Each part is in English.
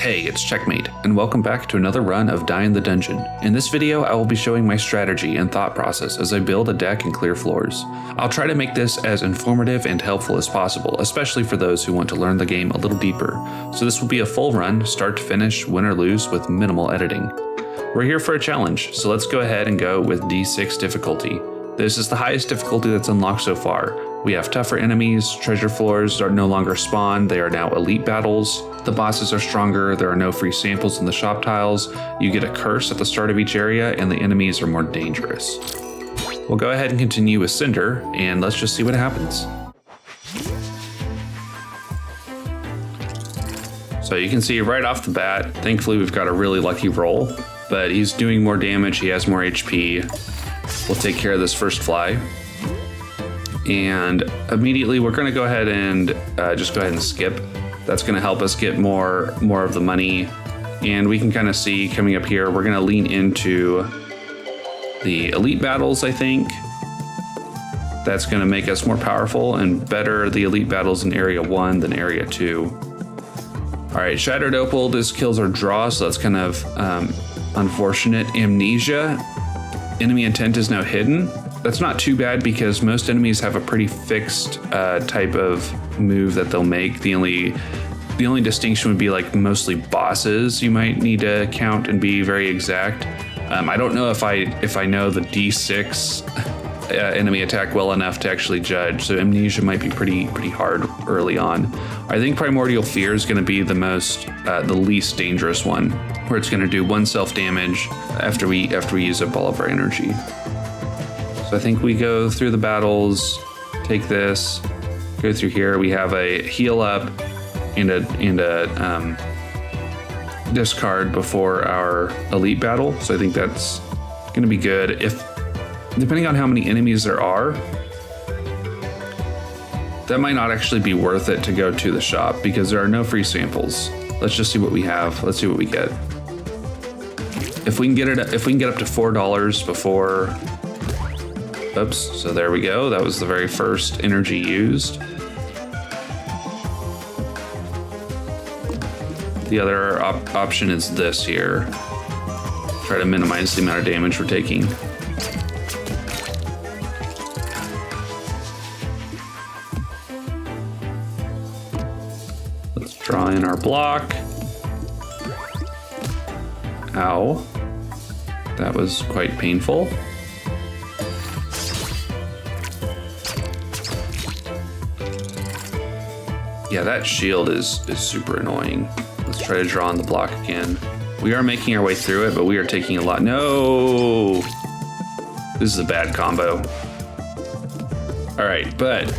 Hey, it's Checkmate, and welcome back to another run of Die in the Dungeon. In this video, I will be showing my strategy and thought process as I build a deck and clear floors. I'll try to make this as informative and helpful as possible, especially for those who want to learn the game a little deeper. So this will be a full run, start to finish, win or lose, with minimal editing. We're here for a challenge, so let's go ahead and go with D6 difficulty. This is the highest difficulty that's unlocked so far. We have tougher enemies, treasure floors are no longer spawned, they are now elite battles. The bosses are stronger, there are no free samples in the shop tiles, you get a curse at the start of each area, and the enemies are more dangerous. We'll go ahead and continue with Cinder, and let's just see what happens. So you can see right off the bat, thankfully we've got a really lucky roll, but he's doing more damage, he has more HP. We'll take care of this first fly. And immediately we're gonna go ahead and just go ahead and skip. That's gonna help us get more of the money. And we can kind of see coming up here, we're gonna lean into the elite battles, I think. That's gonna make us more powerful and better the elite battles in area 1 than area 2. All right, Shattered Opal, this kills our draw, so that's kind of unfortunate. Amnesia, enemy intent is now hidden. That's not too bad because most enemies have a pretty fixed type of move that they'll make. The only distinction would be like mostly bosses you might need to count and be very exact. I don't know if I know the D6 enemy attack well enough to actually judge, so Amnesia might be pretty hard early on. I think Primordial Fear is going to be the least dangerous one, where it's going to do 1 self damage after we use up all of our energy. So I think we go through the battles, take this, go through here. We have a heal up and a discard before our elite battle. So I think that's going to be good. Depending on how many enemies there are, that might not actually be worth it to go to the shop because there are no free samples. Let's just see what we have. Let's see what we get. If we can get up to $4 before. Oops, so there we go. That was the very first energy used. The other option is this here. Try to minimize the amount of damage we're taking. Let's draw in our block. Ow. That was quite painful. Yeah, that shield is super annoying. Let's try to draw on the block again. We are making our way through it, but we are taking a lot. No! This is a bad combo. All right, but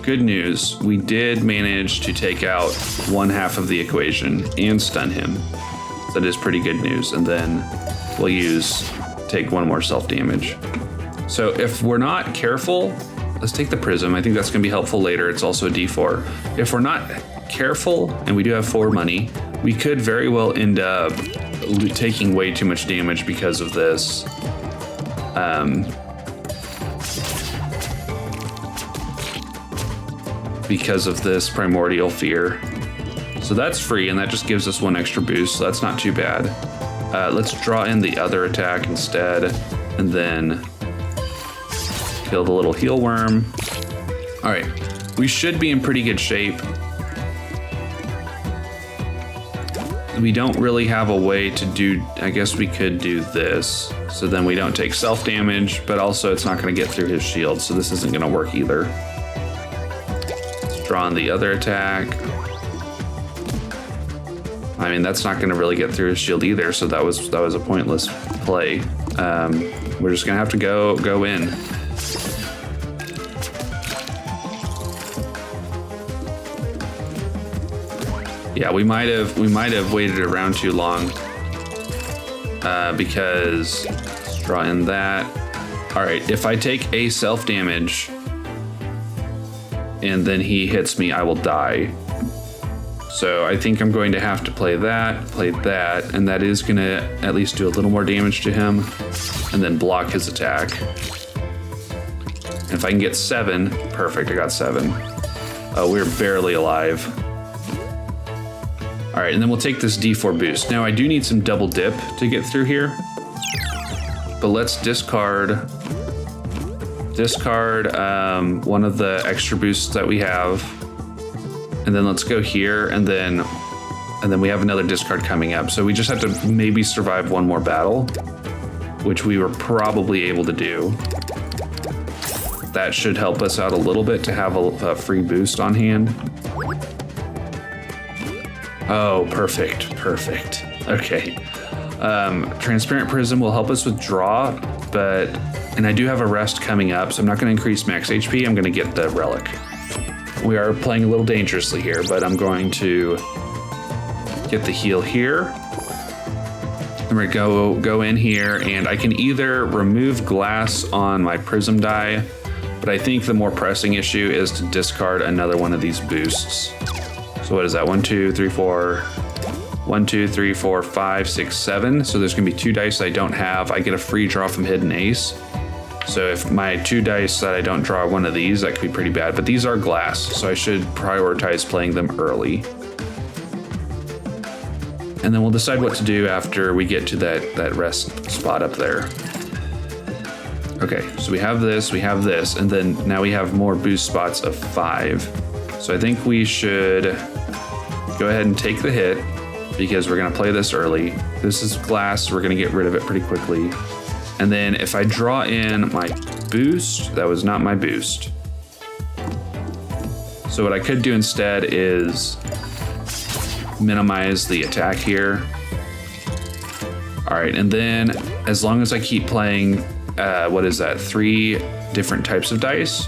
good news. We did manage to take out 1/2 of the equation and stun him. That is pretty good news. And then we'll take 1 more self damage. So if we're not careful, let's take the prism. I think that's gonna be helpful later. It's also a D4. If we're not careful and we do have 4 money, we could very well end up taking way too much damage because of this. Because of this Primordial Fear. So that's free and that just gives us 1 extra boost, so that's not too bad. Let's draw in the other attack instead and then kill the little heal worm. All right, we should be in pretty good shape. We don't really have a way to do, I guess we could do this. So then we don't take self damage, but also it's not gonna get through his shield. So this isn't gonna work either. Let's draw on the other attack. I mean, that's not gonna really get through his shield either. So that was a pointless play. We're just gonna have to go in. Yeah, we might have waited around too long because let's draw in that. All right, if I take a self damage and then he hits me, I will die. So I think I'm going to have to play that, and that is gonna at least do a little more damage to him and then block his attack. And if I can get 7, perfect, I got 7. Oh, we're barely alive. All right, and then we'll take this D4 boost. Now I do need some double dip to get through here, but let's discard one of the extra boosts that we have, and then let's go here, and then we have another discard coming up. So we just have to maybe survive one more battle, which we were probably able to do. That should help us out a little bit to have a free boost on hand. Oh, perfect. Okay. Transparent Prism will help us with draw, and I do have a rest coming up, so I'm not going to increase max HP. I'm going to get the relic. We are playing a little dangerously here, but I'm going to get the heal here. I'm going to go in here, and I can either remove glass on my prism die, but I think the more pressing issue is to discard another one of these boosts. So what is that? 1, 2, 3, 4. 1, 2, 3, 4, 5, 6, 7. So there's gonna be 2 dice I don't have. I get a free draw from Hidden Ace. So if my 2 dice that I don't draw one of these, that could be pretty bad. But these are glass, so I should prioritize playing them early. And then we'll decide what to do after we get to that rest spot up there. Okay, so we have this, and then now we have more boost spots of 5. So I think we should go ahead and take the hit, because we're gonna play this early. This is glass, we're gonna get rid of it pretty quickly. And then if I draw in my boost, that was not my boost. So what I could do instead is minimize the attack here. All right, and then as long as I keep playing, what is that, 3 different types of dice,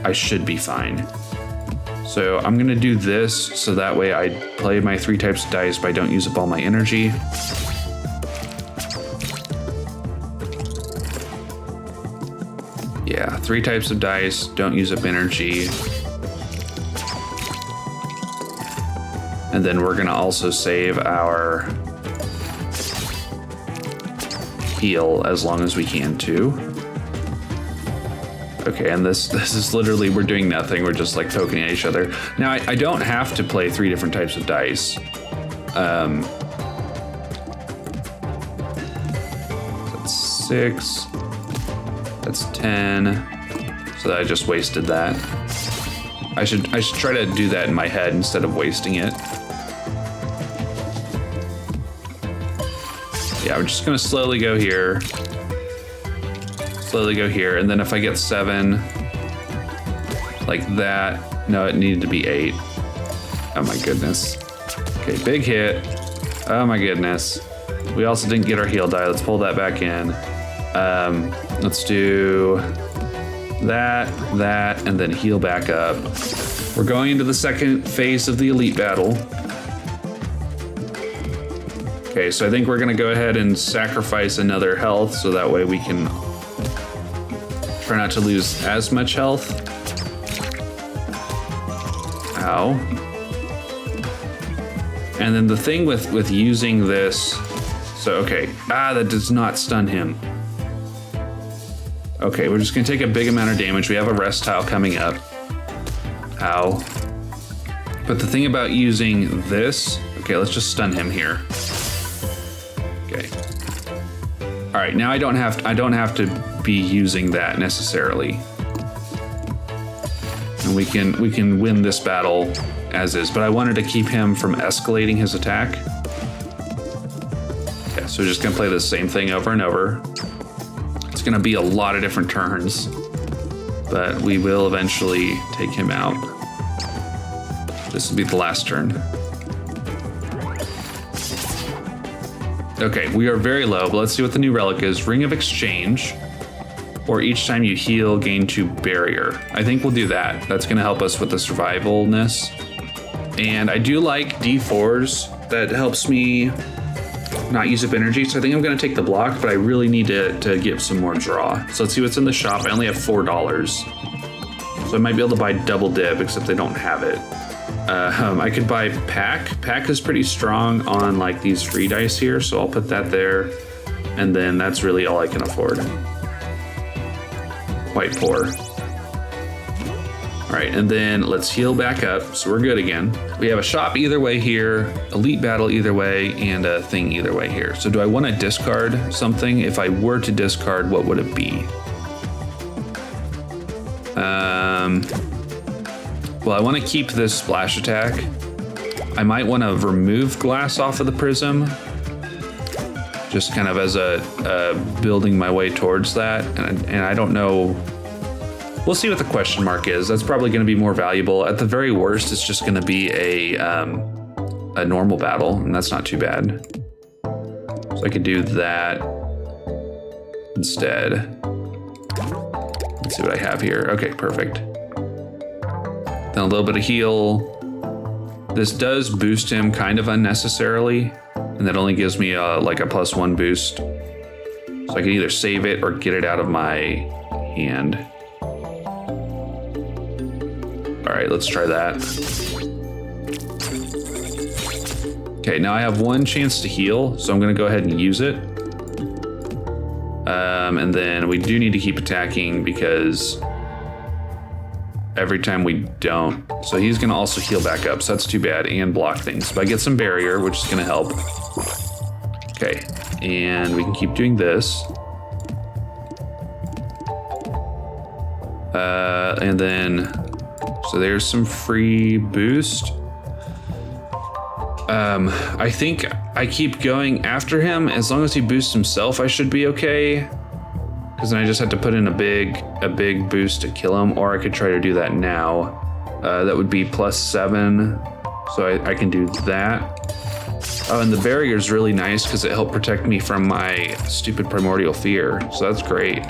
I should be fine. So I'm gonna do this so that way I play my 3 types of dice, but I don't use up all my energy. Yeah, 3 types of dice, don't use up energy. And then we're gonna also save our heal as long as we can too. Okay, and this is literally, we're doing nothing. We're just like poking at each other. Now, I don't have to play 3 different types of dice. That's 6. That's 10. So I just wasted that. I should try to do that in my head instead of wasting it. Yeah, we're just gonna slowly go here. And then if I get 7, like that, no, it needed to be 8. Oh my goodness. Okay, big hit. Oh my goodness. We also didn't get our heal die. Let's pull that back in. Let's do that, and then heal back up. We're going into the second phase of the elite battle. Okay, so I think we're gonna go ahead and sacrifice another health so that way we can try not to lose as much health. Ow. And then the thing with using this, so okay, that does not stun him. Okay, we're just gonna take a big amount of damage. We have a rest tile coming up. Ow. But the thing about using this, okay, let's just stun him here. Okay. All right, now I don't have to be using that necessarily. And we can win this battle as is, but I wanted to keep him from escalating his attack. Okay, so we're just gonna play the same thing over and over. It's gonna be a lot of different turns, but we will eventually take him out. This will be the last turn. Okay, we are very low, but let's see what the new relic is. Ring of Exchange, or each time you heal, gain 2 barrier. I think we'll do that. That's gonna help us with the survivalness. And I do like D4s. That helps me not use up energy. So I think I'm gonna take the block, but I really need to get some more draw. So let's see what's in the shop. I only have $4. So I might be able to buy double dip, except they don't have it. I could buy pack. Pack is pretty strong on like these free dice here, so I'll put that there. And then that's really all I can afford. Quite poor. All right, and then let's heal back up, so we're good again. We have a shop either way here, elite battle either way, and a thing either way here. So do I want to discard something? If I were to discard, what would it be? Well, I want to keep this splash attack. I might want to remove glass off of the prism, just kind of as a building my way towards that. And I don't know. We'll see what the question mark is. That's probably going to be more valuable. At the very worst, it's just going to be a normal battle, and that's not too bad. So I could do that instead. Let's see what I have here. Okay, perfect. Then a little bit of heal. This does boost him kind of unnecessarily, and that only gives me like a +1 boost. So I can either save it or get it out of my hand. All right, let's try that. Okay, now I have 1 chance to heal, so I'm gonna go ahead and use it. And then we do need to keep attacking because every time we don't. So he's gonna also heal back up, so that's too bad, and block things. But I get some barrier, which is gonna help. Okay, and we can keep doing this. And then, so there's some free boost. I think I keep going after him. As long as he boosts himself, I should be okay. Because then I just have to put in a big boost to kill him, or I could try to do that now. That would be +7, so I can do that. Oh, and the barrier is really nice because it helped protect me from my stupid primordial fear, so that's great.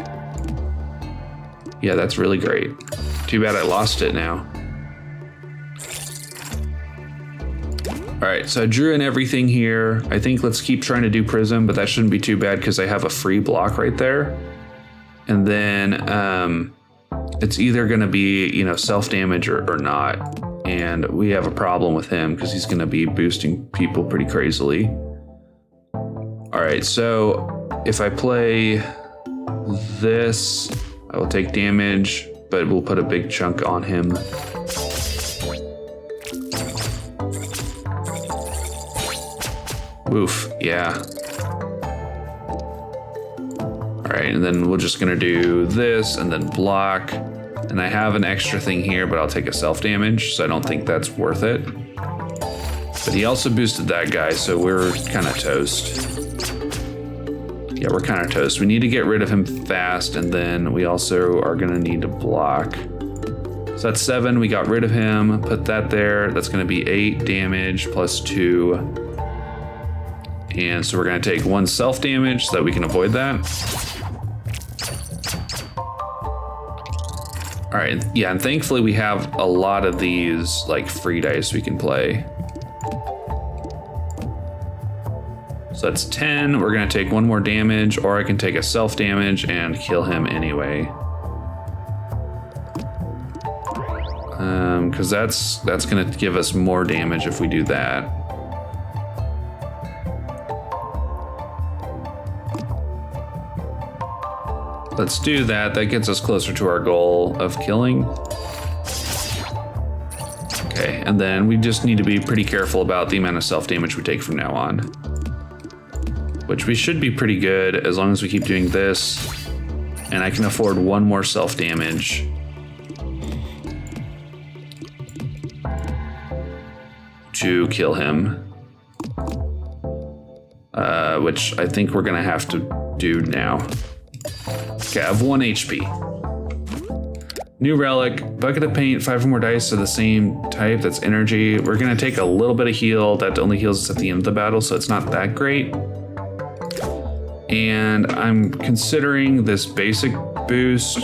Yeah, that's really great. Too bad I lost it now. All right, so I drew in everything here. I think let's keep trying to do prism, but that shouldn't be too bad because I have a free block right there. And then it's either gonna be, you know, self-damage or not. And we have a problem with him because he's gonna be boosting people pretty crazily. All right, so if I play this, I will take damage, but we'll put a big chunk on him. Oof, yeah. All right, and then we're just gonna do this and then block. And I have an extra thing here, but I'll take a self-damage, so I don't think that's worth it. But he also boosted that guy, so we're kind of toast. Yeah, we're kind of toast. We need to get rid of him fast, and then we also are gonna need to block. So that's 7, we got rid of him, put that there. That's gonna be 8 damage +2. And so we're gonna take 1 self-damage so that we can avoid that. All right, yeah, and thankfully we have a lot of these like free dice we can play. So that's 10, we're gonna take 1 more damage, or I can take a self-damage and kill him anyway. Because that's gonna give us more damage if we do that. Let's do that. That gets us closer to our goal of killing. Okay, and then we just need to be pretty careful about the amount of self-damage we take from now on. Which we should be pretty good as long as we keep doing this. And I can afford 1 more self-damage. To kill him. Which I think we're gonna have to do now. Okay, I have 1 HP. New relic, bucket of paint, 5 or more dice of the same type, that's energy. We're gonna take a little bit of heal, that only heals us at the end of the battle, so it's not that great. And I'm considering this basic boost.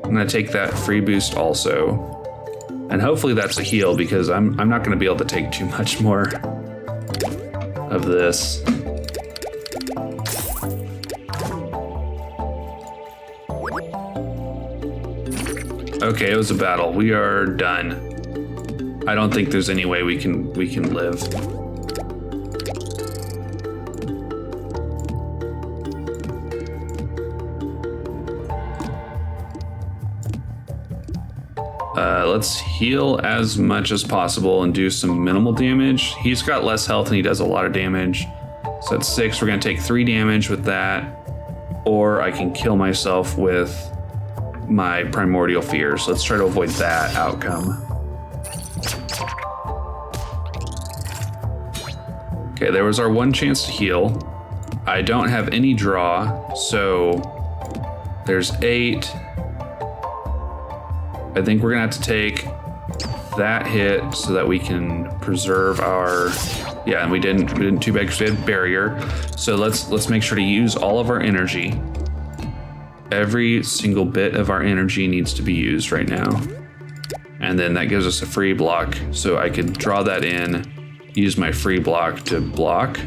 I'm gonna take that free boost also. And hopefully that's a heal because I'm not gonna be able to take too much more of this. Okay, it was a battle. We are done. I don't think there's any way we can live. Let's heal as much as possible and do some minimal damage. He's got less health and he does a lot of damage. So at 6, we're gonna take 3 damage with that. Or I can kill myself with my primordial fear. So let's try to avoid that outcome. Okay, there was our one chance to heal. I don't have any draw, so there's 8. I think we're gonna have to take that hit so that we can preserve our, yeah, and we didn't too bad because we had barrier. So let's make sure to use all of our energy. Every single bit of our energy needs to be used right now. And then that gives us a free block. So I could draw that in, use my free block to block.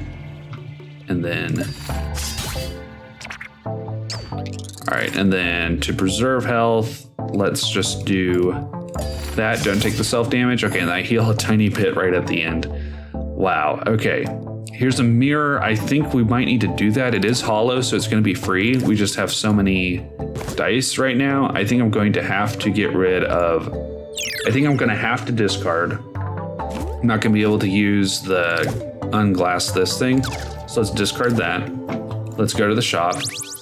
And then, all right, and then to preserve health, let's just do that. Don't take the self damage. Okay, and I heal a tiny bit right at the end. Wow, okay. Here's a mirror. I think we might need to do that. It is hollow, so it's gonna be free. We just have so many dice right now. I think I'm going to have to get rid of, I think I'm gonna have to discard. I'm not gonna be able to use the unglass this thing. So let's discard that. Let's go to the shop.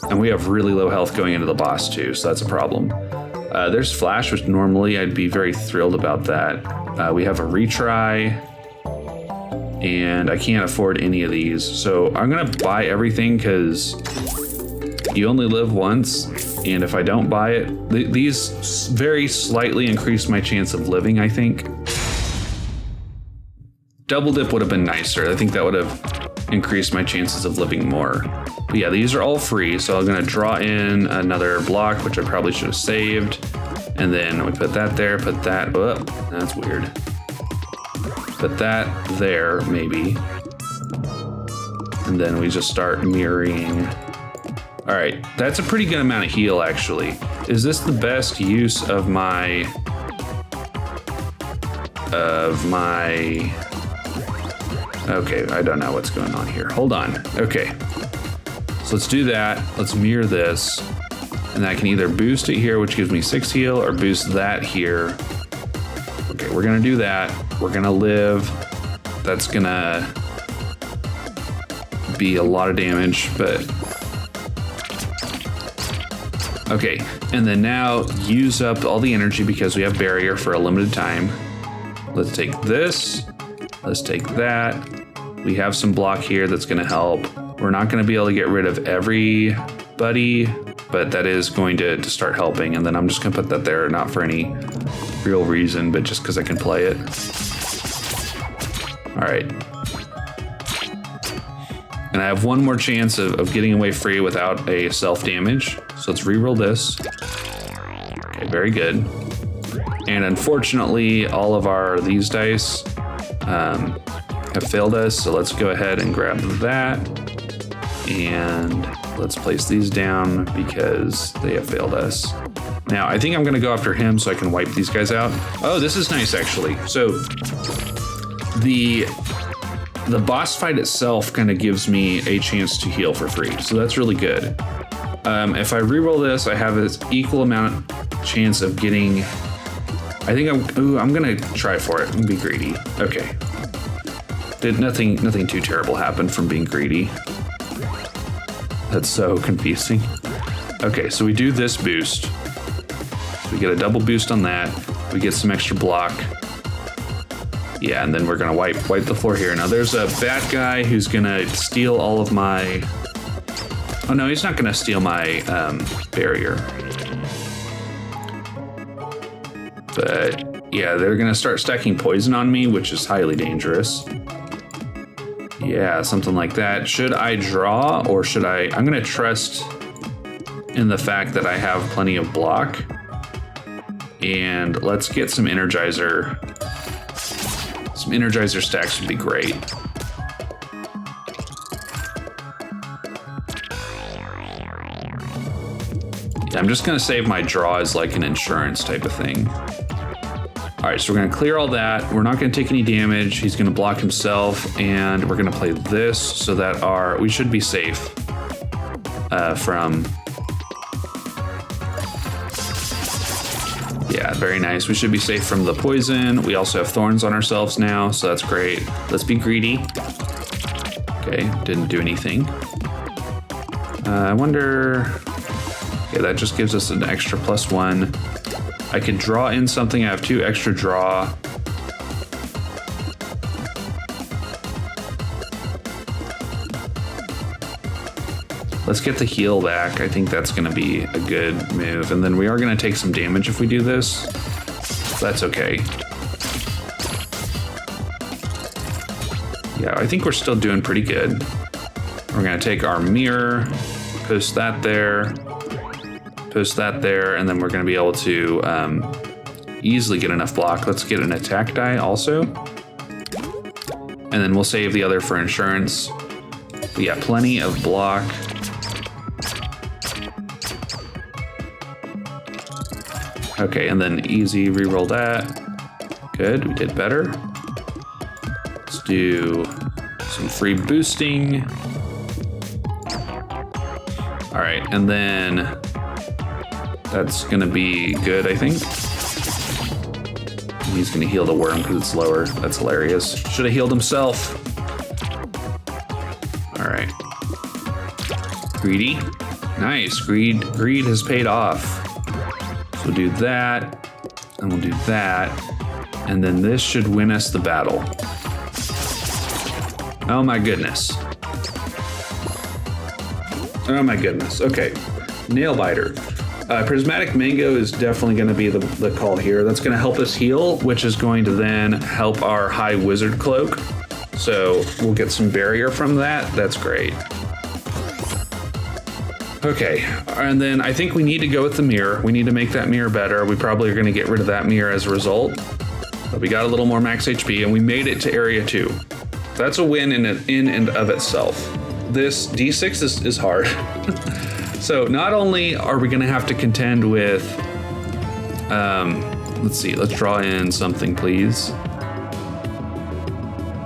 And we have really low health going into the boss too, so that's a problem. There's Flash, which normally I'd be very thrilled about that. We have a retry, and I can't afford any of these. So I'm gonna buy everything because you only live once, and if I don't buy it, these very slightly increase my chance of living, I think. Double dip would have been nicer. I think that would have increased my chances of living more. But yeah, these are all free, so I'm gonna draw in another block, which I probably should have saved. And then we put that there, put that, oh, that's weird. Put that there, maybe. And then we just start mirroring. All right, that's a pretty good amount of heal, actually. Is this the best use of my, okay, I don't know what's going on here. Hold on, okay. So let's do that, let's mirror this. And I can either boost it here, which gives me 6 heal, or boost that here. Okay, we're gonna do that. We're gonna live. That's gonna be a lot of damage, but. Okay, and then now use up all the energy because we have barrier for a limited time. Let's take this, let's take that. We have some block here that's gonna help. We're not gonna be able to get rid of everybody, but that is going to start helping. And then I'm just gonna put that there, not for any real reason, but just because I can play it. All right. And I have one more chance of getting away free without a self-damage. So let's reroll this. Okay, very good. And unfortunately, all of these dice have failed us. So let's go ahead and grab that. And let's place these down because they have failed us. Now, I think I'm gonna go after him so I can wipe these guys out. Oh, this is nice, actually. So the boss fight itself kind of gives me a chance to heal for free. So that's really good. If I reroll this, I have this equal amount chance of getting, I think I'm gonna try for it and be greedy. Okay. Nothing too terrible happened from being greedy. That's so confusing. Okay, so we do this boost. So we get a double boost on that. We get some extra block. Yeah, and then we're gonna wipe the floor here. Now there's a bad guy who's gonna steal all of my, oh no, he's not gonna steal my barrier. But yeah, they're gonna start stacking poison on me, which is highly dangerous. Yeah, something like that. Should I draw or should I'm gonna trust in the fact that I have plenty of block. And let's get some Energizer. Some Energizer stacks would be great. Yeah, I'm just gonna save my draw as like an insurance type of thing. All right, so we're gonna clear all that. We're not gonna take any damage. He's gonna block himself, and we're gonna play this so that we should be safe from. Yeah, very nice. We should be safe from the poison. We also have thorns on ourselves now, so that's great. Let's be greedy. Okay, didn't do anything. I wonder... Okay, that just gives us an extra +1. I could draw in something. I have 2 extra draw. Let's get the heal back. I think that's going to be a good move. And then we are going to take some damage if we do this. That's okay. Yeah, I think we're still doing pretty good. We're going to take our mirror, post that there, and then we're going to be able to easily get enough block. Let's get an attack die also. And then we'll save the other for insurance. But yeah, plenty of block. Okay, and then easy reroll that. Good, we did better. Let's do some free boosting. All right, and then that's gonna be good, I think. He's gonna heal the worm because it's lower. That's hilarious. Should have healed himself. All right. Greedy, nice. Greed has paid off. We'll do that, and we'll do that, and then this should win us the battle. Oh my goodness. Oh my goodness. Okay, Nail Biter. Prismatic Mango is definitely going to be the call here. That's going to help us heal, which is going to then help our High Wizard Cloak. So we'll get some barrier from that. That's great. Okay, and then I think we need to go with the mirror. We need to make that mirror better. We probably are going to get rid of that mirror as a result. But we got a little more max HP, and we made it to Area 2. That's a win in and of itself. This D6 is hard. So not only are we going to have to contend with... let's see, let's draw in something, please.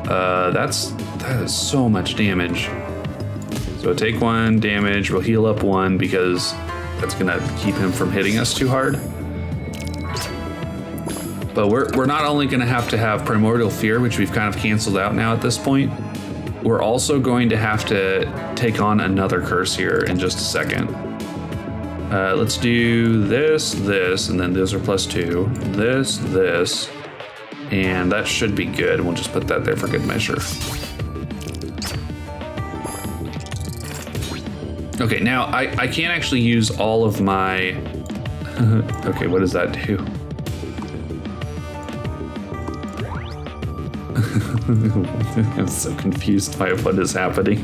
That is so much damage. So take 1 damage, we'll heal up 1 because that's gonna keep him from hitting us too hard. But we're not only gonna have to have Primordial Fear, which we've kind of canceled out now at this point, we're also going to have to take on another curse here in just a second. Let's do this, and then those are +2. This, and that should be good. We'll just put that there for good measure. Okay, now I can't actually use all of my... Okay, what does that do? I'm so confused by what is happening.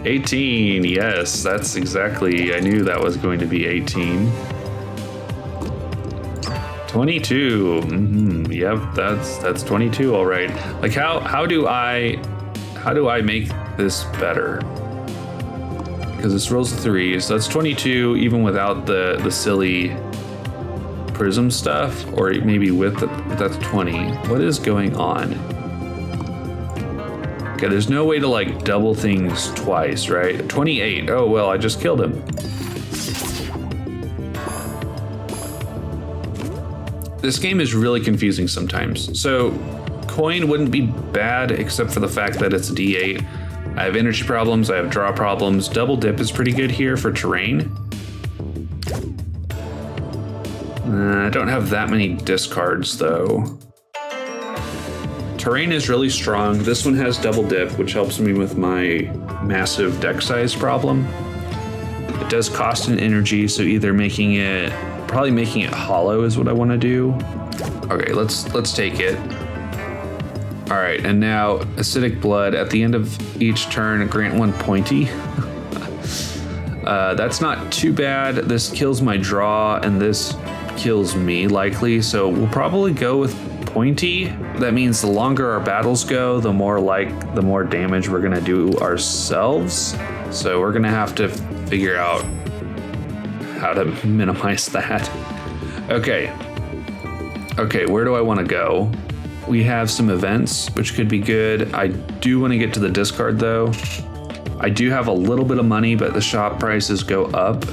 18, yes, that's exactly... I knew that was going to be 18. 22, yep, that's 22, all right. Like, how do I make this better? Because this rolls a 3, so that's 22 even without the silly prism stuff, or maybe with that's 20. What is going on? Okay, there's no way to like double things twice, right? 28, oh well, I just killed him. This game is really confusing sometimes. So coin wouldn't be bad except for the fact that it's D8. I have energy problems, I have draw problems. Double dip is pretty good here for terrain. I don't have that many discards though. Terrain is really strong. This one has double dip, which helps me with my massive deck size problem. It does cost an energy, so either probably making it hollow is what I want to do. Okay, let's take it. All right, and now Acidic Blood. At the end of each turn, grant 1 pointy. That's not too bad. This kills my draw, and this kills me likely. So we'll probably go with pointy. That means the longer our battles go, the more damage we're gonna do ourselves. So we're gonna have to figure out how to minimize that. Okay, where do I want to go? We have some events, which could be good. I do want to get to the discard though. I do have a little bit of money, but the shop prices go up. So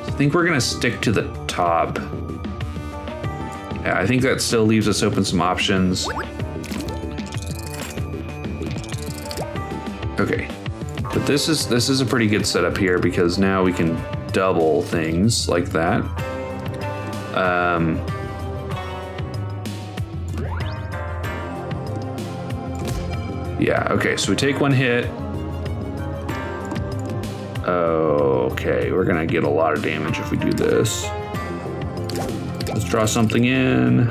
I think we're gonna stick to the top. Yeah, I think that still leaves us open some options. Okay, but this is a pretty good setup here because now we can double things like that. Yeah, okay, so we take one hit. Okay, we're gonna get a lot of damage if we do this. Let's draw something in.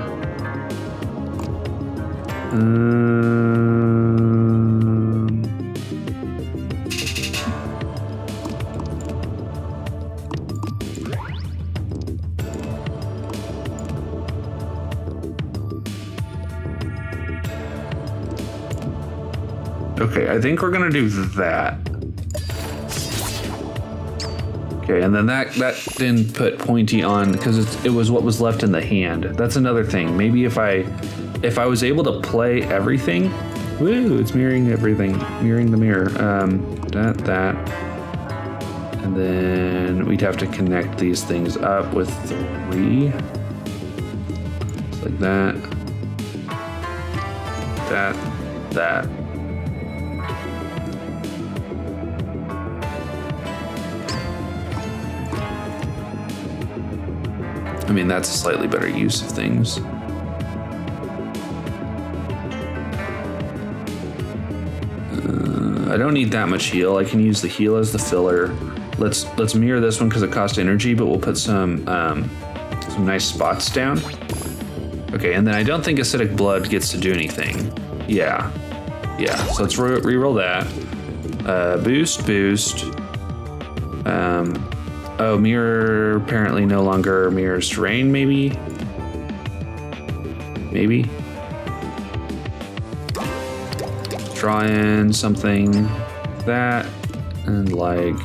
Okay, I think we're gonna do that. Okay, and then that didn't put pointy on because it was what was left in the hand. That's another thing. Maybe if I was able to play everything, woo, it's mirroring everything, mirroring the mirror. That, and then we'd have to connect these things up with 3. Just like that. That. I mean, that's a slightly better use of things. I don't need that much heal. I can use the heal as the filler. Let's mirror this one because it costs energy, but we'll put some nice spots down. Okay, and then I don't think acidic blood gets to do anything. Yeah. So let's reroll that. Boost. Oh, mirror apparently no longer mirrors terrain, maybe? Maybe? Draw in something like that, and like...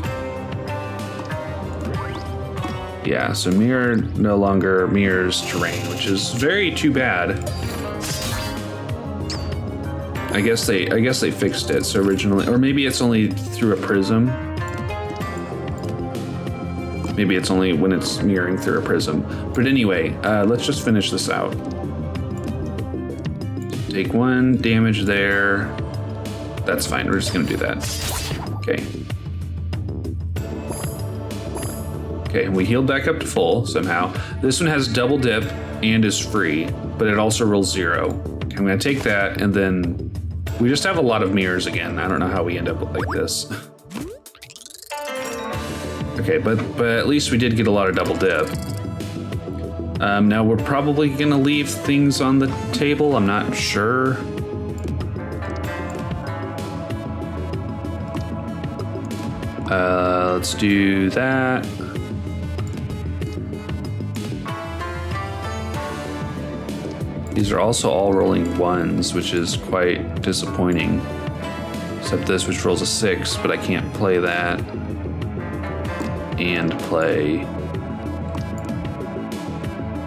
Yeah, so mirror no longer mirrors terrain, which is very too bad. I guess they fixed it, so originally... Or maybe it's only through a prism. Maybe it's only when it's mirroring through a prism. But anyway, let's just finish this out. Take 1 damage there. That's fine, we're just gonna do that. Okay. Okay, and we healed back up to full somehow. This one has double dip and is free, but it also rolls 0. Okay, I'm gonna take that, and then we just have a lot of mirrors again. I don't know how we end up like this. Okay, but at least we did get a lot of double dip. Now we're probably gonna leave things on the table. I'm not sure. Let's do that. These are also all rolling 1s, which is quite disappointing. Except this, which rolls a 6, but I can't play that. And play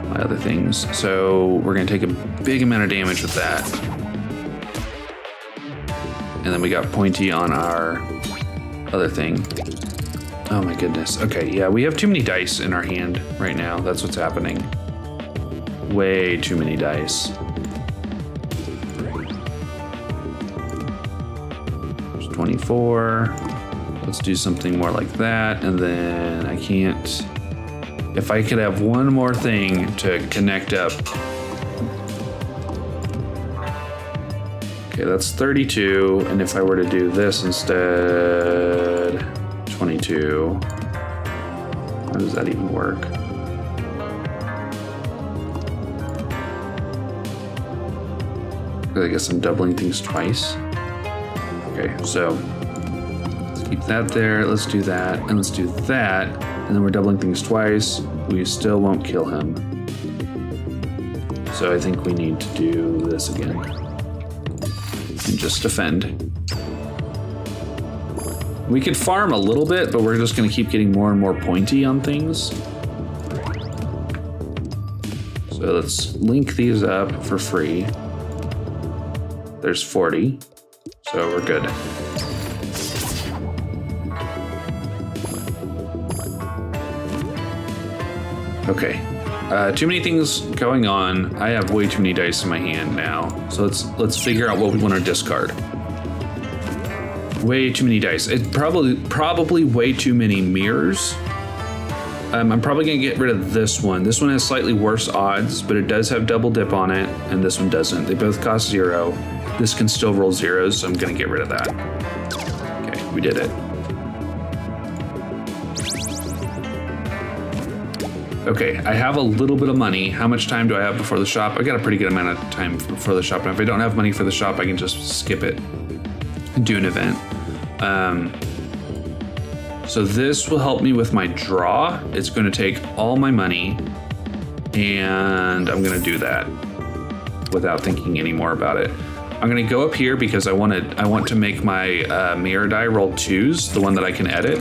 my other things. So we're gonna take a big amount of damage with that. And then we got pointy on our other thing. Oh my goodness. Okay, yeah, we have too many dice in our hand right now. That's what's happening. Way too many dice. There's 24. Let's do something more like that, and then I can't... If I could have one more thing to connect up. Okay, that's 32, and if I were to do this instead, 22. How does that even work? I guess I'm doubling things twice. Okay, so keep that there, let's do that, and let's do that, and then we're doubling things twice. We still won't kill him. So I think we need to do this again. And just defend. We could farm a little bit, but we're just gonna keep getting more and more pointy on things. So let's link these up for free. There's 40, so we're good. Okay. Too many things going on. I have way too many dice in my hand now. So let's figure out what we want to discard. Way too many dice. It's probably way too many mirrors. I'm probably gonna get rid of this one. This one has slightly worse odds, but it does have double dip on it, and this one doesn't. They both cost 0. This can still roll zeros, so I'm gonna get rid of that. Okay, we did it. Okay, I have a little bit of money. How much time do I have before the shop? I got a pretty good amount of time before the shop. And if I don't have money for the shop, I can just skip it and do an event. So this will help me with my draw. It's going to take all my money, and I'm going to do that without thinking any more about it. I'm going to go up here because I want to make my mirror die roll 2s, the one that I can edit.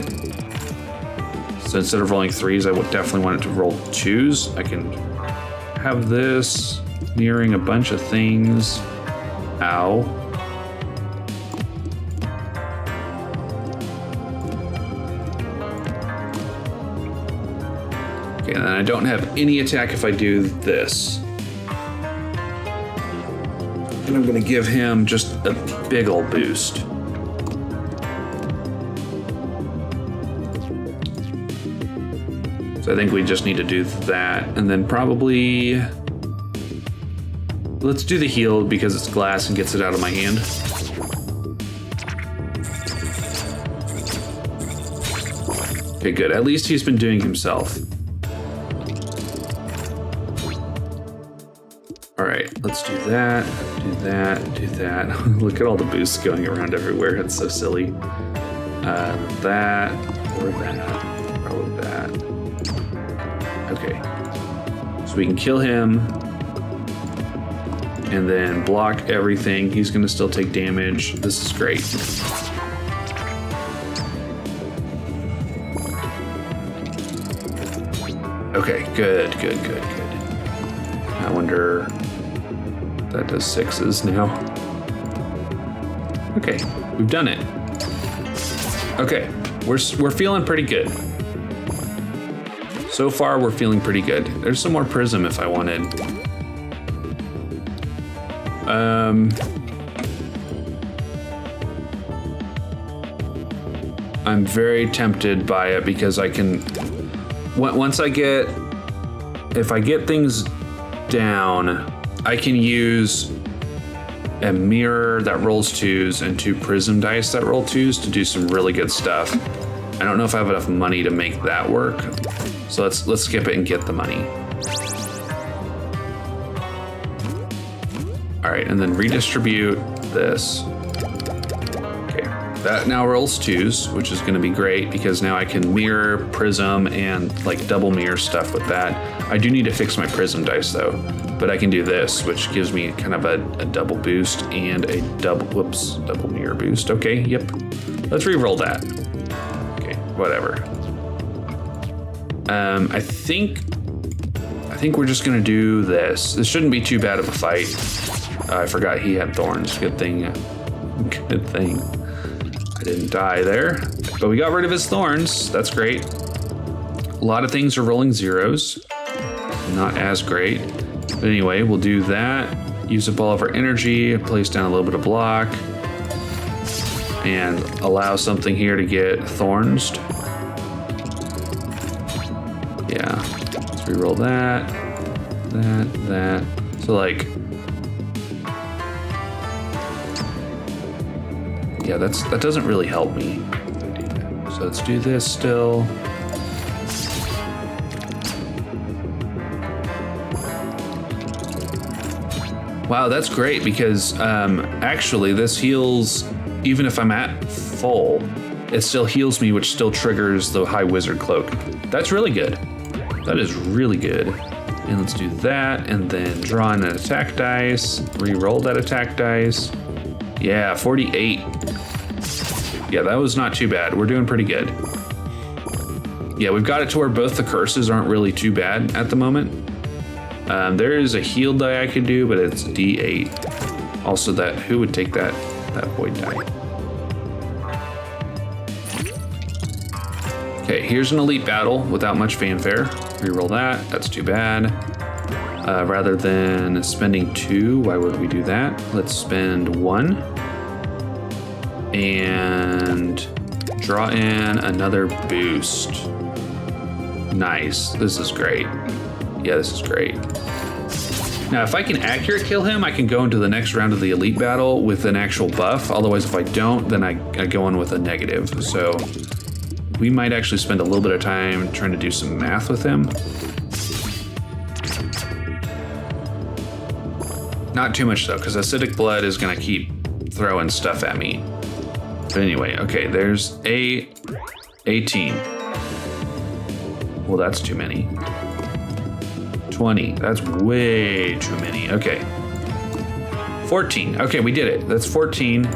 So instead of rolling 3s, I would definitely want it to roll 2s. I can have this mirroring a bunch of things. Ow. Okay, and then I don't have any attack if I do this. And I'm gonna give him just a big ol' boost. So I think we just need to do that, and then probably let's do the heal because it's glass and gets it out of my hand. Okay, good. At least he's been doing himself. All right, let's do that, do that, do that. Look at all the boosts going around everywhere. It's so silly. That, or that, probably that. Okay, so we can kill him and then block everything. He's gonna still take damage. This is great. Okay, good. I wonder, that does 6s now. Okay, we've done it. Okay, we're feeling pretty good. So far, we're feeling pretty good. There's some more prism if I wanted. I'm very tempted by it because I can, once I get, if I get things down, I can use a mirror that rolls 2s and 2 prism dice that roll 2s to do some really good stuff. I don't know if I have enough money to make that work. So let's skip it and get the money. All right, and then redistribute this. Okay, that now rolls 2s, which is gonna be great because now I can mirror, prism, and like double mirror stuff with that. I do need to fix my prism dice though, but I can do this, which gives me kind of a double boost and a double mirror boost. Okay, yep. Let's re-roll that. Okay, whatever. I think we're just gonna do this. This shouldn't be too bad of a fight. I forgot he had thorns. Good thing. I didn't die there, but we got rid of his thorns. That's great. A lot of things are rolling 0s. Not as great. But anyway, we'll do that. Use up all of our energy, place down a little bit of block, and allow something here to get thorns. Yeah, let's reroll that. So like, yeah, that doesn't really help me. So let's do this still. Wow, that's great because actually this heals, even if I'm at full, it still heals me, which still triggers the high wizard cloak. That's really good. That is really good. And let's do that, and then draw in an attack dice, re-roll that attack dice. Yeah, 48. Yeah, that was not too bad. We're doing pretty good. Yeah, we've got it to where both the curses aren't really too bad at the moment. There is a heal die I could do, but it's D8. Also, who would take that void die? Okay, here's an elite battle without much fanfare. Reroll that. That's too bad. Rather than spending 2, why would we do that? Let's spend 1 and draw in another boost. Nice. This is great. Yeah, this is great. Now, if I can accurate kill him, I can go into the next round of the elite battle with an actual buff. Otherwise, if I don't, then I go in with a negative. So we might actually spend a little bit of time trying to do some math with him. Not too much though, because acidic blood is gonna keep throwing stuff at me. But anyway, okay, there's 18. Well, that's too many. 20, that's way too many. Okay. 14, okay, we did it. That's 14.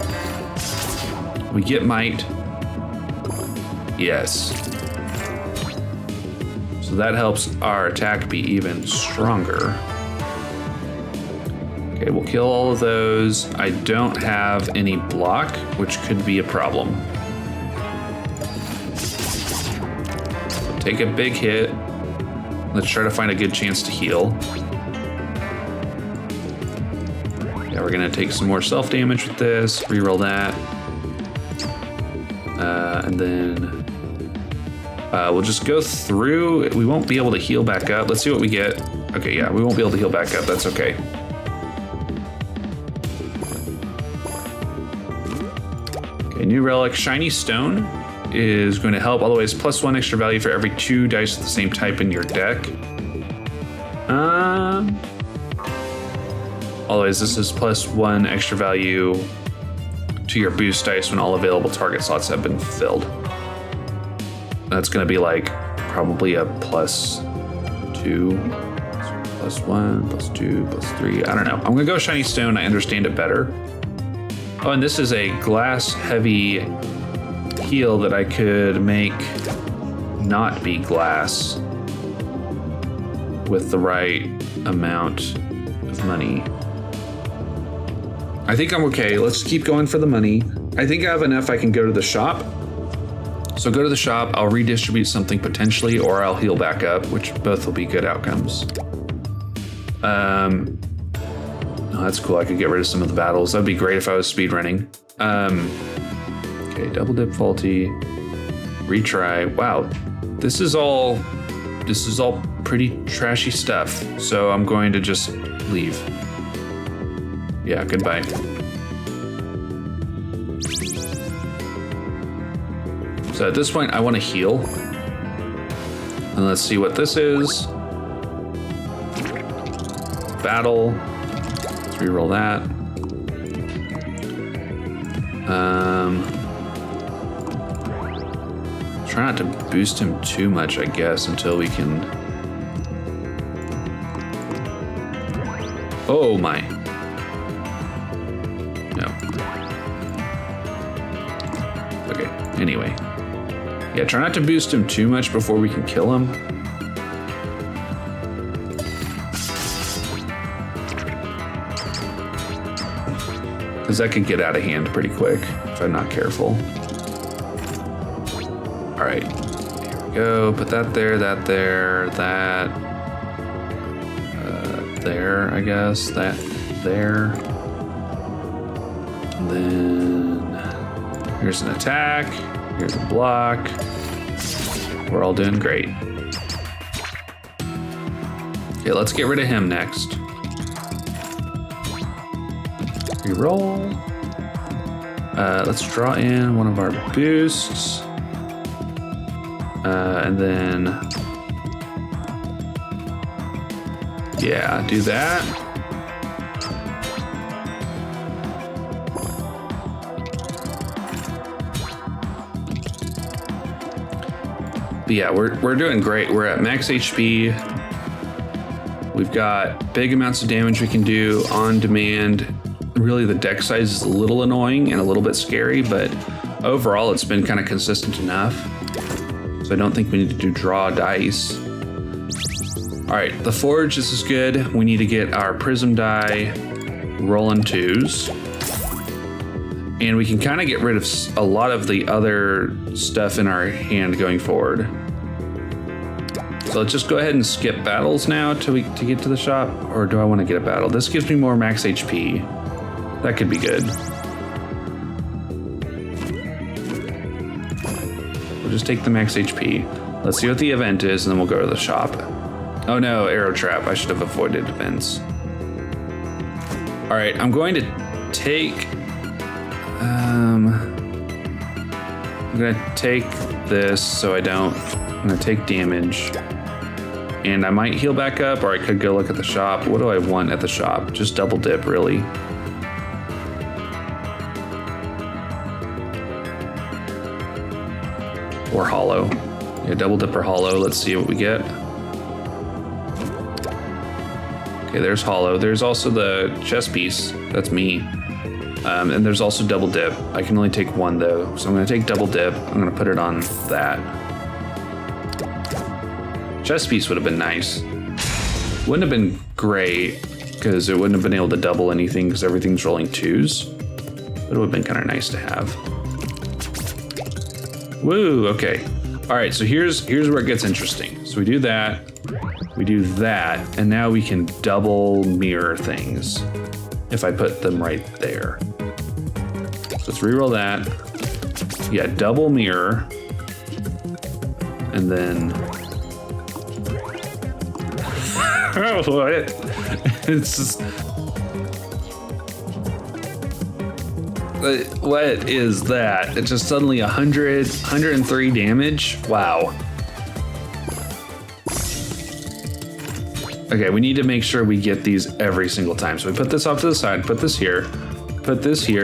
We get might. Yes. So that helps our attack be even stronger. Okay, we'll kill all of those. I don't have any block, which could be a problem. So take a big hit. Let's try to find a good chance to heal. Yeah, we're gonna take some more self-damage with this. Reroll that. And then we'll just go through. We won't be able to heal back up. Let's see what we get. Okay, yeah, we won't be able to heal back up. That's okay. New relic, shiny stone, is going to help. Otherwise, +1 extra value for every 2 dice of the same type in your deck. Otherwise, this is +1 extra value to your boost dice when all available target slots have been filled. That's going to be like probably a +2, +1, +2, +3. I don't know. I'm going to go shiny stone. I understand it better. Oh, and this is a glass heavy heal that I could make not be glass with the right amount of money. I think I'm okay. Let's keep going for the money. I think I have enough. I can go to the shop. So go to the shop. I'll redistribute something potentially, or I'll heal back up, which both will be good outcomes. Oh, that's cool. I could get rid of some of the battles. That'd be great if I was speedrunning. Okay, double dip faulty. Retry. Wow. This is all pretty trashy stuff. So I'm going to just leave. Yeah, goodbye. So at this point, I want to heal. And let's see what this is. Battle. Let's reroll that. Try not to boost him too much, I guess, until we can... Oh my. No. Okay, anyway. Yeah, try not to boost him too much before we can kill him. Because that could get out of hand pretty quick if I'm not careful. All right, here we go. Put that there, that there, that there, I guess, that there. And then here's an attack. Here's a block. We're all doing great. Okay, let's get rid of him next. Reroll. Let's draw in one of our boosts. And then, yeah, do that. But yeah, we're doing great. We're at max HP. We've got big amounts of damage we can do on demand. Really, the deck size is a little annoying and a little bit scary, but overall it's been kind of consistent enough. So I don't think we need to do draw dice. All right, the forge, this is good. We need to get our prism die rolling twos. And we can kind of get rid of a lot of the other stuff in our hand going forward. So let's just go ahead and skip battles now to get to the shop. Or do I want to get a battle? This gives me more max HP. That could be good. We'll just take the max HP. Let's see what the event is, and then we'll go to the shop. Oh no, arrow trap. I should have avoided events. All right, I'm going to take... I'm gonna take this so I don't... I'm gonna take damage. And I might heal back up, or I could go look at the shop. What do I want at the shop? Just double dip, really. Or hollow. Yeah, double dip or hollow. Let's see what we get. Okay, there's hollow. There's also the chest piece. That's me. And there's also double dip. I can only take one though. So I'm gonna take double dip. I'm gonna put it on that. Chest piece would have been nice. Wouldn't have been great because it wouldn't have been able to double anything because everything's rolling twos. But it would have been kind of nice to have. Woo, okay. All right, so here's where it gets interesting. So we do that, and now we can double mirror things if I put them right there. So let's reroll that. Yeah, double mirror. And then... what? It's just... What is that? It's just suddenly 103 damage? Wow. Okay, we need to make sure we get these every single time. So we put this off to the side, put this here,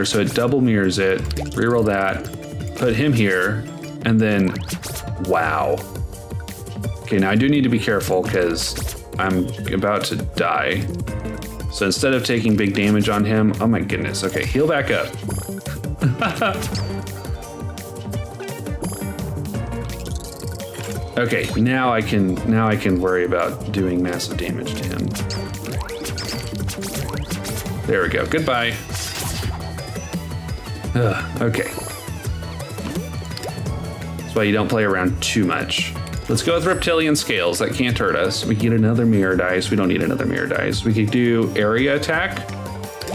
so it double mirrors it, reroll that, put him here, and then, wow. Okay, now I do need to be careful because I'm about to die. So instead of taking big damage on him, oh my goodness, okay, heal back up. Okay, now I can worry about doing massive damage to him. There we go. Goodbye. Okay. That's why you don't play around too much. Let's go with reptilian scales. That can't hurt us. We get another mirror dice. We don't need another mirror dice. We could do area attack,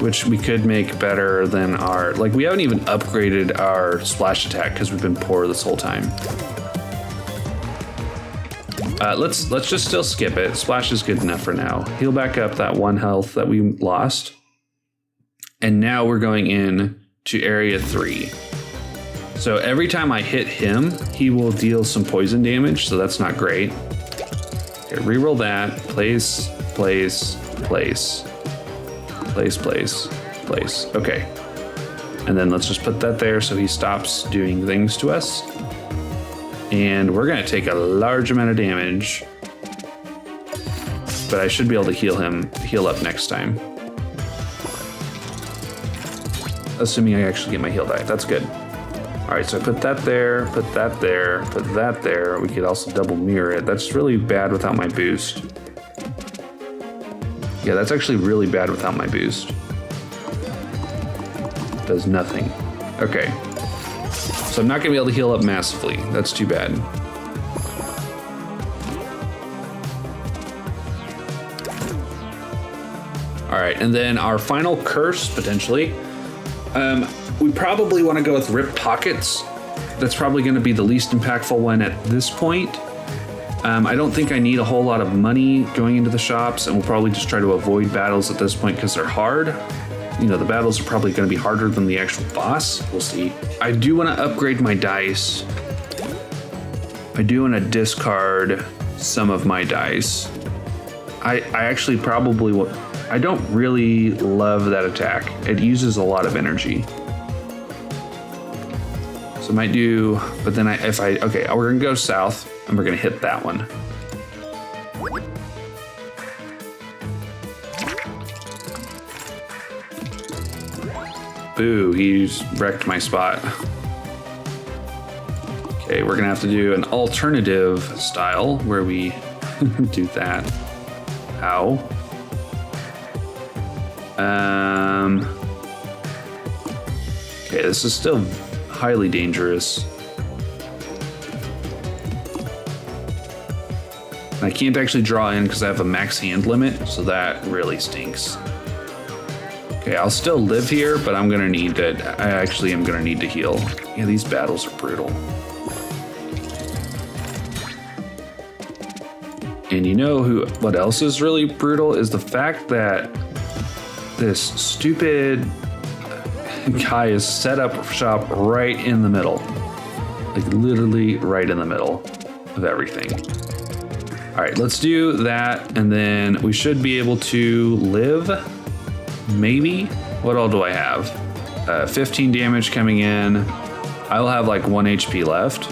which we could make better than our... Like, we haven't even upgraded our splash attack because we've been poor this whole time. Let's just still skip it. Splash is good enough for now. Heal back up that 1 health that we lost. And now we're going in to area 3. So every time I hit him, he will deal some poison damage, so that's not great. Okay, reroll that. Place. Okay. And then let's just put that there so he stops doing things to us. And we're gonna take a large amount of damage, but I should be able to heal up next time. Assuming I actually get my heal die, that's good. All right, so I put that there, put that there, put that there. We could also double mirror it. That's really bad without my boost. Yeah, that's actually really bad without my boost. Does nothing. Okay. So I'm not gonna be able to heal up massively. That's too bad. All right, and then our final curse, potentially. We probably wanna go with Rip Pockets. That's probably gonna be the least impactful one at this point. I don't think I need a whole lot of money going into the shops, and we'll probably just try to avoid battles at this point because they're hard. You know, the battles are probably going to be harder than the actual boss. We'll see. I do want to upgrade my dice. I do want to discard some of my dice. I actually probably will. I don't really love that attack. It uses a lot of energy. So I might do, but then okay, we're going to go south and we're going to hit that one. Boo, he's wrecked my spot. Okay, we're gonna have to do an alternative style where we do that. Ow. Okay, this is still highly dangerous. I can't actually draw in because I have a max hand limit, so that really stinks. Okay, I'll still live here, but I'm gonna need to, I actually am gonna need to heal. Yeah, these battles are brutal. And you know what else is really brutal is the fact that this stupid guy is set up shop right in the middle. Like literally right in the middle of everything. All right, let's do that, and then we should be able to live, maybe? What all do I have? 15 damage coming in. I'll have like 1 HP left.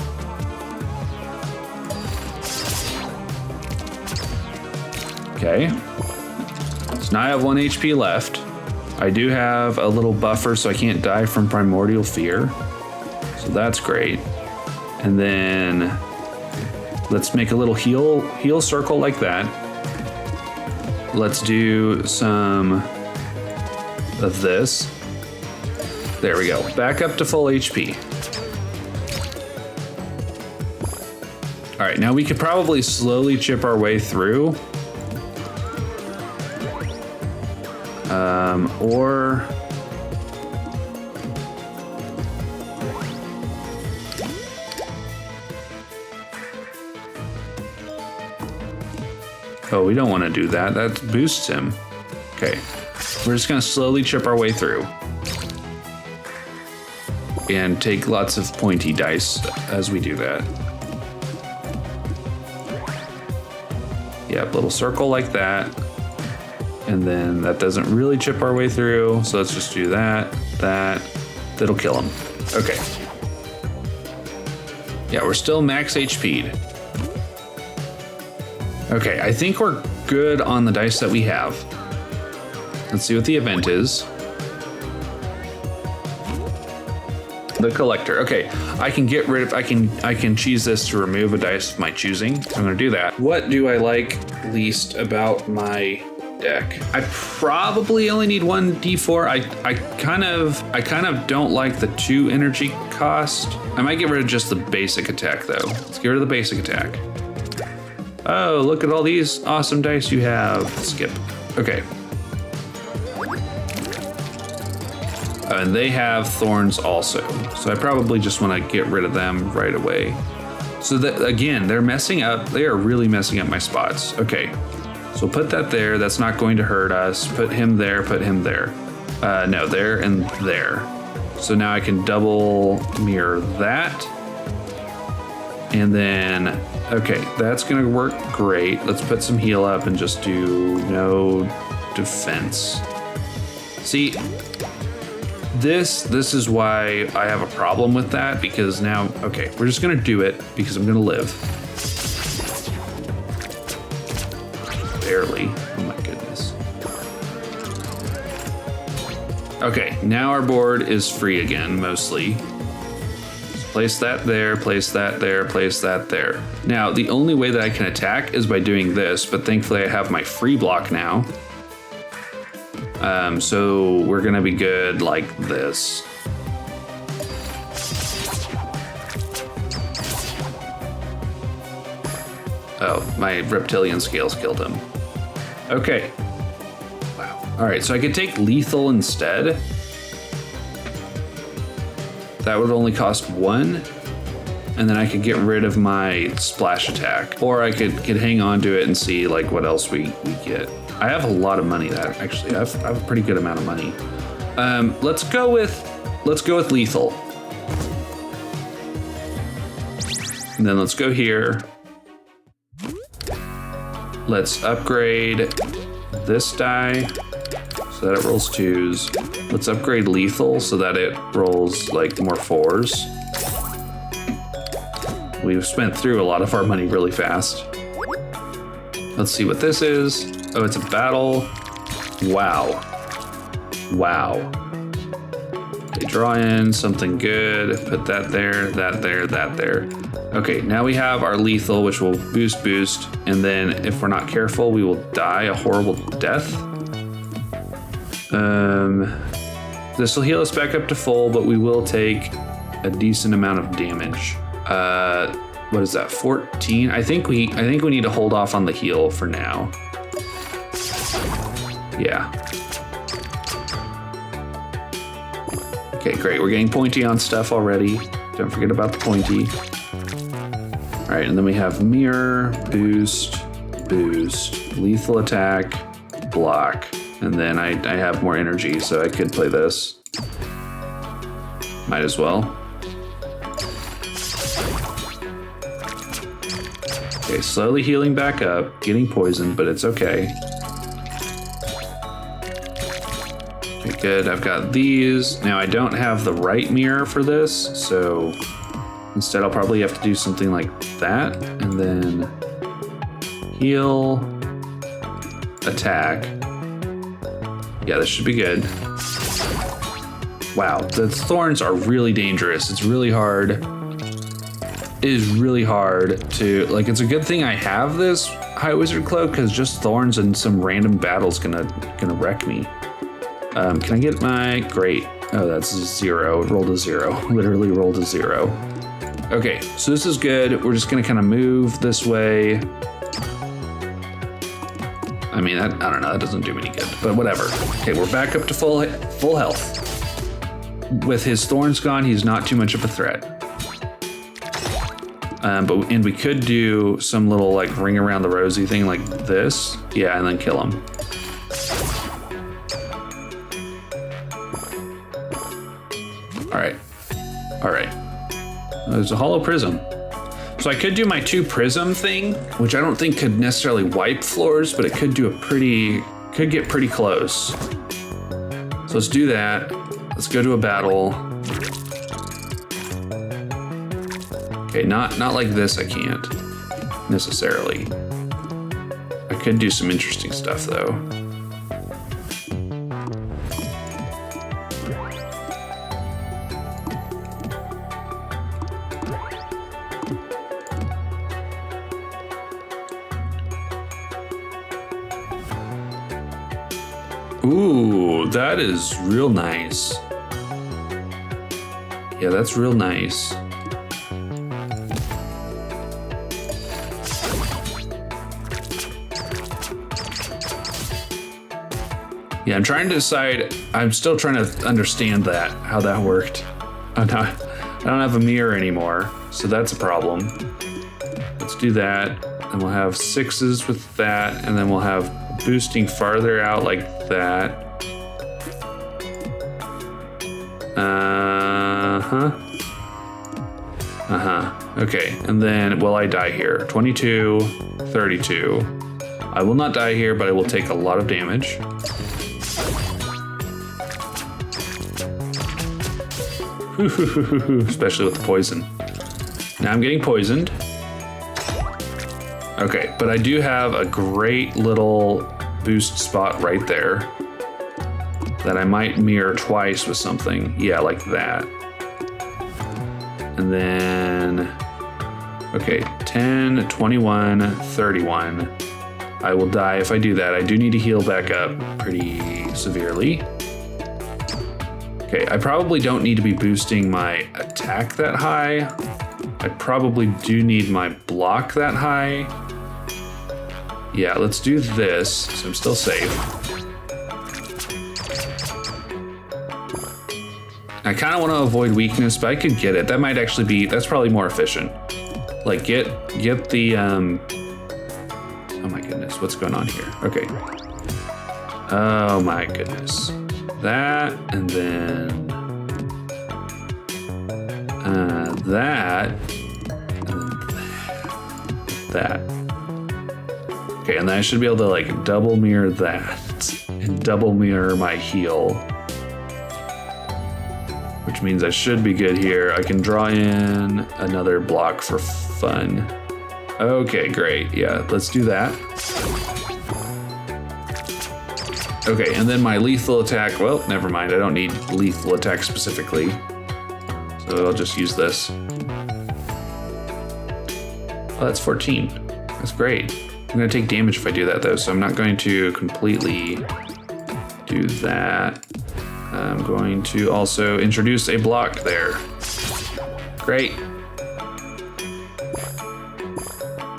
Okay. So now I have 1 HP left. I do have a little buffer so I can't die from Primordial Fear. So that's great. And then let's make a little heal circle like that. Let's do some of this. There we go. Back up to full HP. All right, now we could probably slowly chip our way through. Or oh, we don't want to do that. That boosts him. Okay, we're just gonna slowly chip our way through and take lots of pointy dice as we do that. Yep, little circle like that. And then that doesn't really chip our way through. So let's just do that. That'll kill him. Okay. Yeah, we're still max HP'd. Okay, I think we're good on the dice that we have. Let's see what the event is. The collector. Okay, I can get rid of, I can choose this to remove a dice of my choosing. So I'm gonna do that. What do I like least about my deck? I probably only need 1 D4. I kind of don't like the 2 energy cost. I might get rid of just the basic attack though. Let's get rid of the basic attack. Oh, look at all these awesome dice you have. Skip. Okay. And they have thorns also. So I probably just want to get rid of them right away. So that, again, they're messing up. They are really messing up my spots. Okay. So put that there. That's not going to hurt us. Put him there. Put him there. No, there and there. So now I can double mirror that. And then, okay, that's going to work great. Let's put some heal up and just do no defense. See, this is why I have a problem with that, because now, okay, we're just going to do it because I'm going to live. Barely. Oh my goodness. Okay, now our board is free again, mostly. Place that there, place that there, place that there. Now, the only way that I can attack is by doing this, but thankfully I have my free block now. So we're gonna be good like this. Oh, my reptilian scales killed him. Okay. Wow. All right, so I could take lethal instead. That would only cost 1. And then I could get rid of my splash attack. Or I could hang on to it and see like what else we get. I have a lot of money that actually I have a pretty good amount of money. Let's go with lethal. And then let's go here. Let's upgrade this die so that it rolls 2s. Let's upgrade lethal so that it rolls like more 4s. We've spent through a lot of our money really fast. Let's see what this is. Oh, it's a battle. Wow. Wow. Okay, draw in something good. Put that there, that there, that there. Okay, now we have our lethal, which will boost, and then if we're not careful, we will die a horrible death. This will heal us back up to full, but we will take a decent amount of damage. What is that? 14? I think we need to hold off on the heal for now. Yeah. Okay, great. We're getting pointy on stuff already. Don't forget about the pointy. All right, and then we have mirror, boost, lethal attack, block, and then I have more energy, so I could play this. Might as well. Okay, slowly healing back up, getting poisoned, but it's okay. Okay, good. I've got these. Now I don't have the right mirror for this, so instead I'll probably have to do something like that, and then heal, attack. Yeah, this should be good. Wow, the thorns are really dangerous. It's really hard. It is really hard to, like, it's a good thing I have this High Wizard Cloak, because just thorns and some random battle's gonna wreck me. Can I get my, great. Oh, that's 0, it rolled a 0, literally rolled a 0. Okay, so this is good. We're just gonna kind of move this way. I mean, I don't know, that doesn't do me any good, but whatever. Okay, we're back up to full health. With his thorns gone, he's not too much of a threat. And we could do some little like ring around the rosy thing like this. Yeah, and then kill him. All right. There's a hollow prism. So I could do my 2 prism thing, which I don't think could necessarily wipe floors, but it could do could get pretty close. So let's do that. Let's go to a battle. Okay, not like this, I can't necessarily. I could do some interesting stuff though. Ooh, that is real nice. Yeah, that's real nice. Yeah, I'm trying to decide. I'm still trying to understand that, how that worked. I don't have a mirror anymore, so that's a problem. Let's do that, and we'll have 6s with that, and then we'll have boosting farther out like that. Okay, and then will I die here? 22, 32. I will not die here, but I will take a lot of damage. Especially with the poison. Now I'm getting poisoned. Okay, but I do have a great little boost spot right there that I might mirror twice with something. Yeah, like that. And then, okay, 10, 21, 31. I will die if I do that. I do need to heal back up pretty severely. Okay, I probably don't need to be boosting my attack that high. I probably do need my block that high. Yeah, let's do this, so I'm still safe. I kind of want to avoid weakness, but I could get it. That might actually be, that's probably more efficient. Like get the, oh my goodness, what's going on here? Okay. Oh my goodness. That, and then that, and then that. Okay, and then I should be able to like double mirror that and double mirror my heal, which means I should be good here. I can draw in another block for fun. Okay, great. Yeah, let's do that. Okay, and then my lethal attack, well, never mind. I don't need lethal attack specifically. So I'll just use this. Oh, that's 14. That's great. I'm gonna take damage if I do that though, so I'm not going to completely do that. I'm going to also introduce a block there. Great.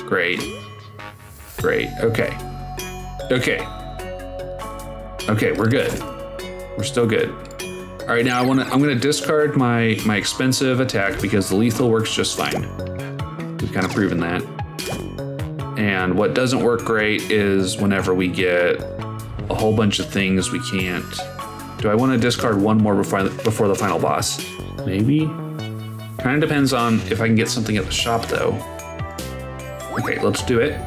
Great. Great. Okay. Okay. Okay, we're good. We're still good. All right, now I'm gonna discard my expensive attack because the lethal works just fine. We've kind of proven that. And what doesn't work great is whenever we get a whole bunch of things we can't. Do I want to discard one more before the final boss? Maybe. Kind of depends on if I can get something at the shop though. Okay, let's do it.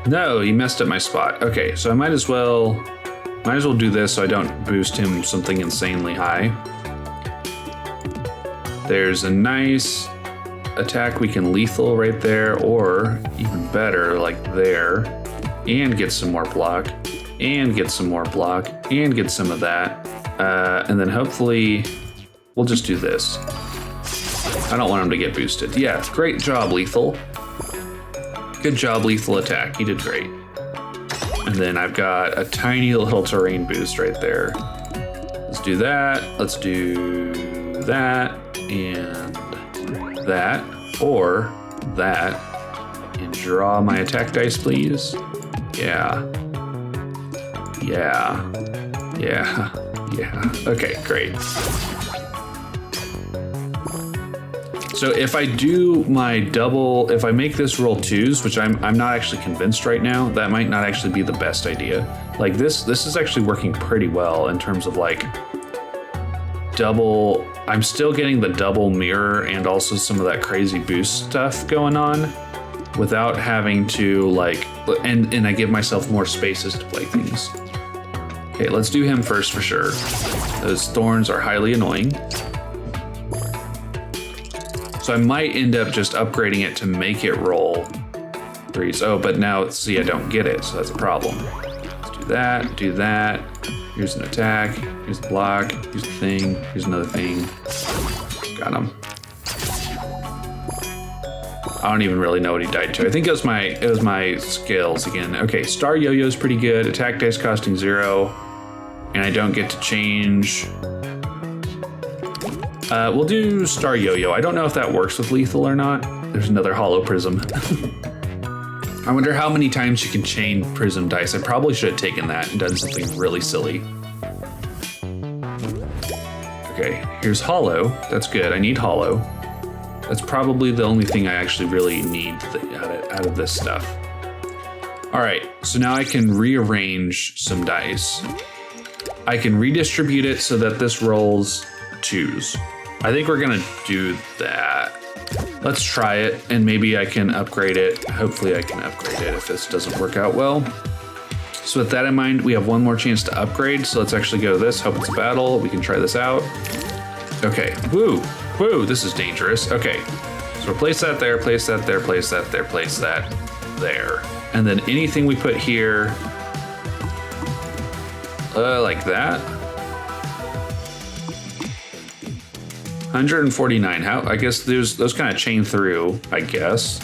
No, he messed up my spot. Okay, so I might as well do this so I don't boost him something insanely high. There's a nice attack we can lethal right there, or even better, like there, and get some more block, and get some more block, and get some of that. And then hopefully we'll just do this. I don't want him to get boosted. Yeah, great job, lethal. Good job, lethal attack. You did great. And then I've got a tiny little terrain boost right there. Let's do that. Let's do that and that, or that. And draw my attack dice, please. Yeah. Yeah. Yeah. Yeah. Okay, great. So if I do my double, if I make this roll twos, which I'm not actually convinced right now, that might not actually be the best idea. Like this is actually working pretty well in terms of like double, I'm still getting the double mirror and also some of that crazy boost stuff going on without having to like, and I give myself more spaces to play things. Okay, let's do him first for sure. Those thorns are highly annoying. So I might end up just upgrading it to make it roll threes. Oh, but now, see, I don't get it, so that's a problem. Let's do that, do that. Here's an attack, here's the block, here's the thing, here's another thing. Got him. I don't even really know what he died to. I think it was my skills again. Okay, Star Yo-Yo is pretty good. Attack dice costing 0. And I don't get to change. We'll do Star Yo-Yo. I don't know if that works with lethal or not. There's another hollow prism. I wonder how many times you can chain prism dice. I probably should have taken that and done something really silly. Okay, here's hollow. That's good. I need hollow. That's probably the only thing I actually really need out of this stuff. All right, so now I can rearrange some dice. I can redistribute it so that this rolls twos. I think we're gonna do that. Let's try it, and maybe I can upgrade it. Hopefully I can upgrade it if this doesn't work out well. So with that in mind, we have one more chance to upgrade. So let's actually go to this, hope it's a battle. We can try this out. Okay, woo, this is dangerous. Okay, so replace that there, place that there, place that there, place that there. And then anything we put here, like that. 149, how, I guess those kind of chain through, I guess.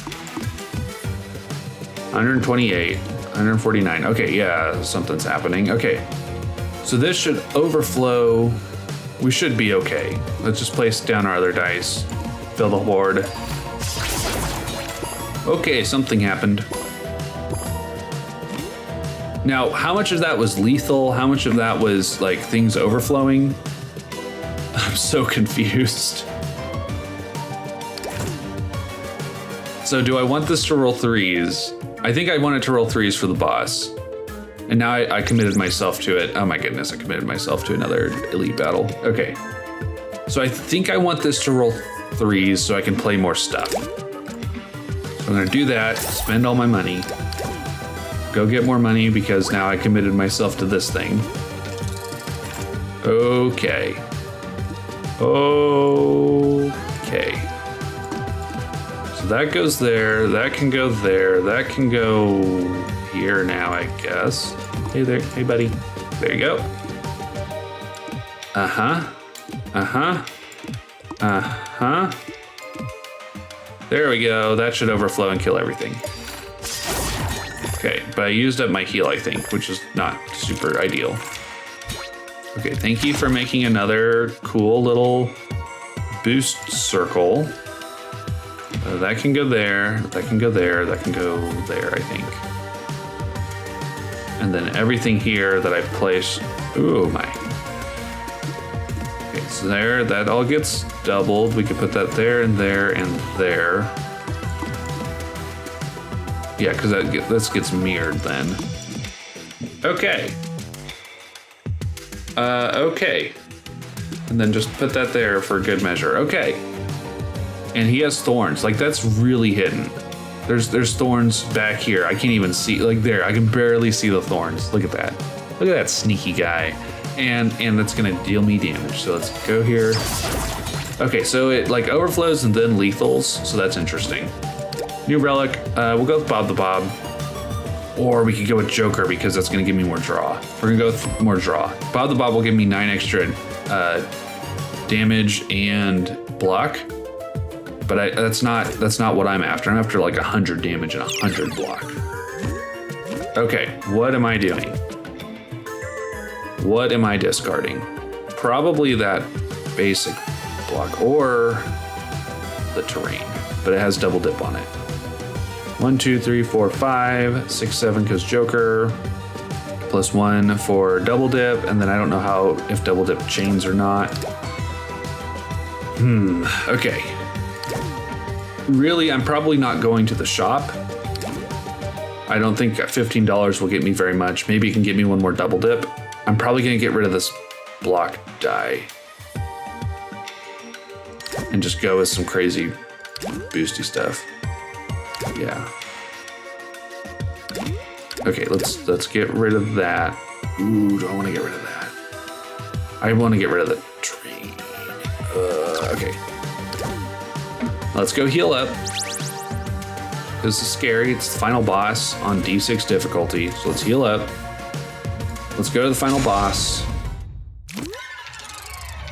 128, 149, okay, yeah, something's happening. Okay, so this should overflow. We should be okay. Let's just place down our other dice, fill the board. Okay, something happened. Now, how much of that was lethal? How much of that was like things overflowing? I'm so confused. So do I want this to roll threes? I think I want it to roll threes for the boss. And now I committed myself to it. Oh my goodness, I committed myself to another elite battle. Okay. So I think I want this to roll threes so I can play more stuff. So I'm gonna do that, spend all my money, go get more money because now I committed myself to this thing. Okay. Okay. So that goes there, that can go there, that can go here now, I guess. Hey there, hey buddy. There you go. There we go, that should overflow and kill everything. Okay, but I used up my heal, I think, which is not super ideal. Okay, thank you for making another cool little boost circle. That can go there, that can go there, that can go there, I think. And then everything here that I place, ooh my. Okay, so there, that all gets doubled. We could put that there and there and there. Yeah, because this gets mirrored then. Okay. Okay. And then just put that there for good measure. Okay. And he has thorns. Like, that's really hidden. There's thorns back here. I can't even see, like there, I can barely see the thorns. Look at that. Look at that sneaky guy. And that's gonna deal me damage. So let's go here. Okay, so it like overflows and then lethals. So that's interesting. New relic, we'll go with Bob the Bob. Or we could go with Joker because that's gonna give me more draw. We're gonna go with more draw. Bob the Bob will give me 9 extra damage and block. But that's not what I'm after. I'm after like 100 damage and 100 block. Okay, what am I doing? What am I discarding? Probably that basic block or the terrain, but it has double dip on it. 1, 2, 3, 4, 5, 6, 7 because Joker. +1 for double dip, and then I don't know if double dip chains or not. Okay. Really, I'm probably not going to the shop. I don't think $15 will get me very much. Maybe it can get me one more double dip. I'm probably gonna get rid of this block die and just go with some crazy boosty stuff. Yeah. Okay, let's get rid of that. Ooh, do I want to get rid of that? I want to get rid of the train. Okay. Let's go heal up. This is scary. It's the final boss on D6 difficulty. So let's heal up. Let's go to the final boss.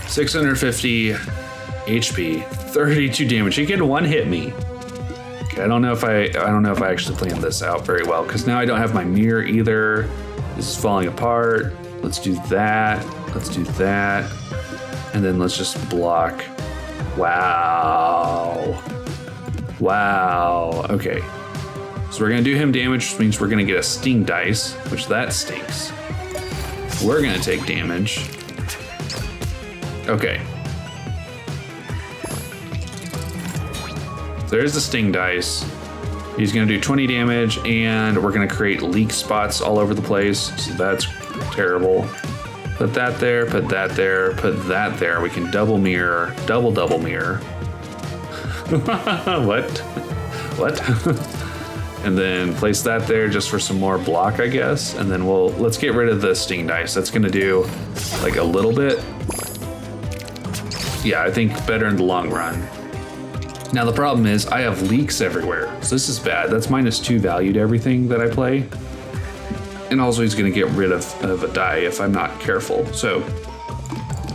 650 HP, 32 damage. He can one hit me. Okay, I don't know if I actually planned this out very well because now I don't have my mirror either. This is falling apart. Let's do that. Let's do that. And then let's just block. Wow. Wow. Okay. So we're gonna do him damage, which means we're gonna get a sting dice, which that stinks. We're gonna take damage. Okay. There's the sting dice. He's gonna do 20 damage, and we're gonna create leak spots all over the place. So that's terrible. Put that there, put that there, put that there. We can double mirror, double mirror. What? And then place that there just for some more block, I guess. And then let's get rid of the sting dice. That's gonna do like a little bit. Yeah, I think better in the long run. Now the problem is I have leaks everywhere. So this is bad. That's -2 value to everything that I play. And also he's gonna get rid of a die if I'm not careful. So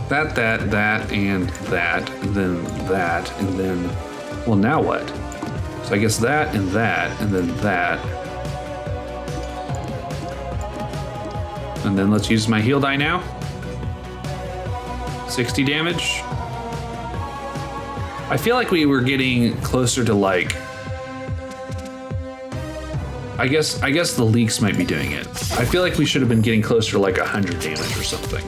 that, and that, and then that, and then, well, now what? So I guess that, and then that. And then let's use my heal die now. 60 damage. I feel like we were getting closer to like, I guess the leaks might be doing it. I feel like we should have been getting closer to like 100 damage or something.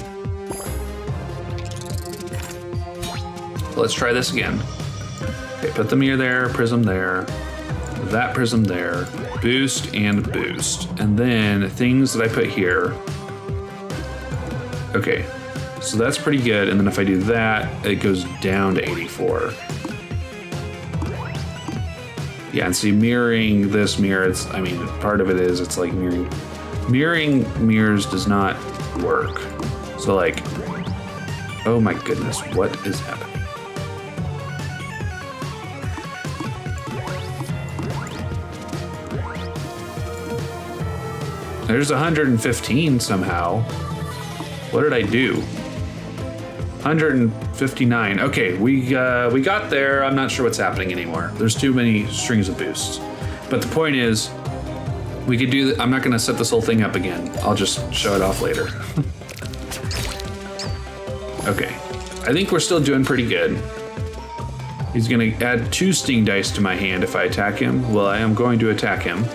Let's try this again. Okay, put the mirror there, prism there, that prism there, boost and boost. And then things that I put here. Okay, so that's pretty good. And then if I do that, it goes down to 84. Yeah, and see, mirroring this mirror, part of it is it's like mirroring. Mirroring mirrors does not work. So like, oh my goodness, what is happening? There's 115 somehow. What did I do? 159. Okay, we got there. I'm not sure what's happening anymore. There's too many strings of boosts. But the point is, We could do I'm not gonna set this whole thing up again. I'll just show it off later. Okay, I think we're still doing pretty good. He's gonna add 2 sting dice to my hand if I attack him. Well, I am going to attack him.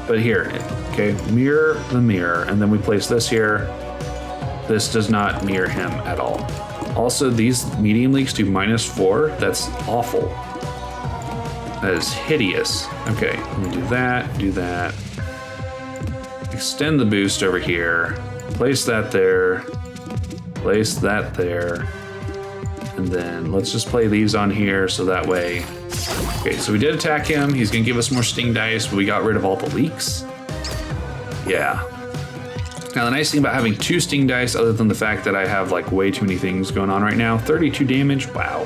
But here, okay, mirror the mirror, and then we place this here. This does not mirror him at all. Also, these medium leaks do -4. That's awful. That is hideous. Okay, let me do that. Extend the boost over here. Place that there. Place that there. And then let's just play these on here so that way. Okay, so we did attack him. He's gonna give us more sting dice, but we got rid of all the leaks. Yeah. Now the nice thing about having 2 sting dice, other than the fact that I have like way too many things going on right now, 32 damage, wow.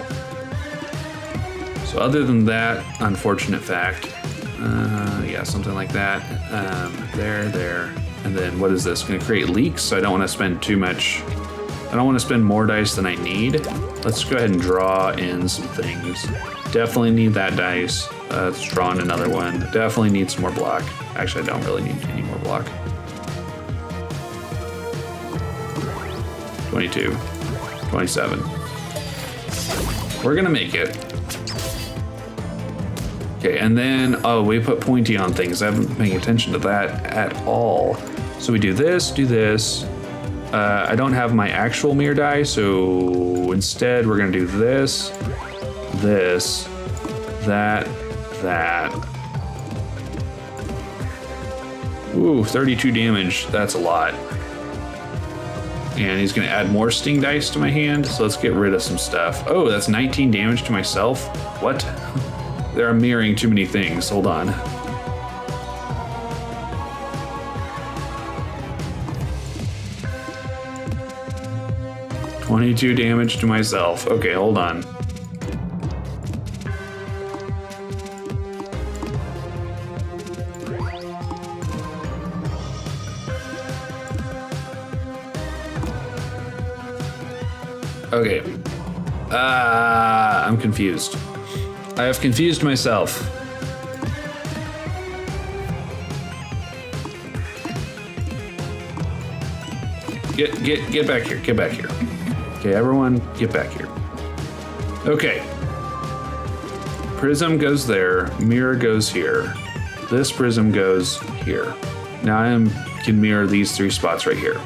So other than that unfortunate fact, yeah, something like that. There. And then what is this? Gonna create leaks, so I don't wanna spend too much. I don't wanna spend more dice than I need. Let's go ahead and draw in some things. Definitely need that dice. Let's draw in another one. Definitely need some more block. Actually, I don't really need any more block. 22, 27. We're gonna make it. Okay, and then, oh, we put pointy on things. I haven't been paying attention to that at all. So we do this. I don't have my actual mirror die, so instead we're gonna do this, that. Ooh, 32 damage, that's a lot. And he's gonna add more sting dice to my hand, so let's get rid of some stuff. Oh, that's 19 damage to myself? What? They're mirroring too many things, hold on. $22 damage to myself. Okay, hold on. Okay. I'm confused. I have confused myself. Get back here. Get back here. Okay, everyone, get back here. Okay. Prism goes there. Mirror goes here. This prism goes here. Now I can mirror these 3 spots right here.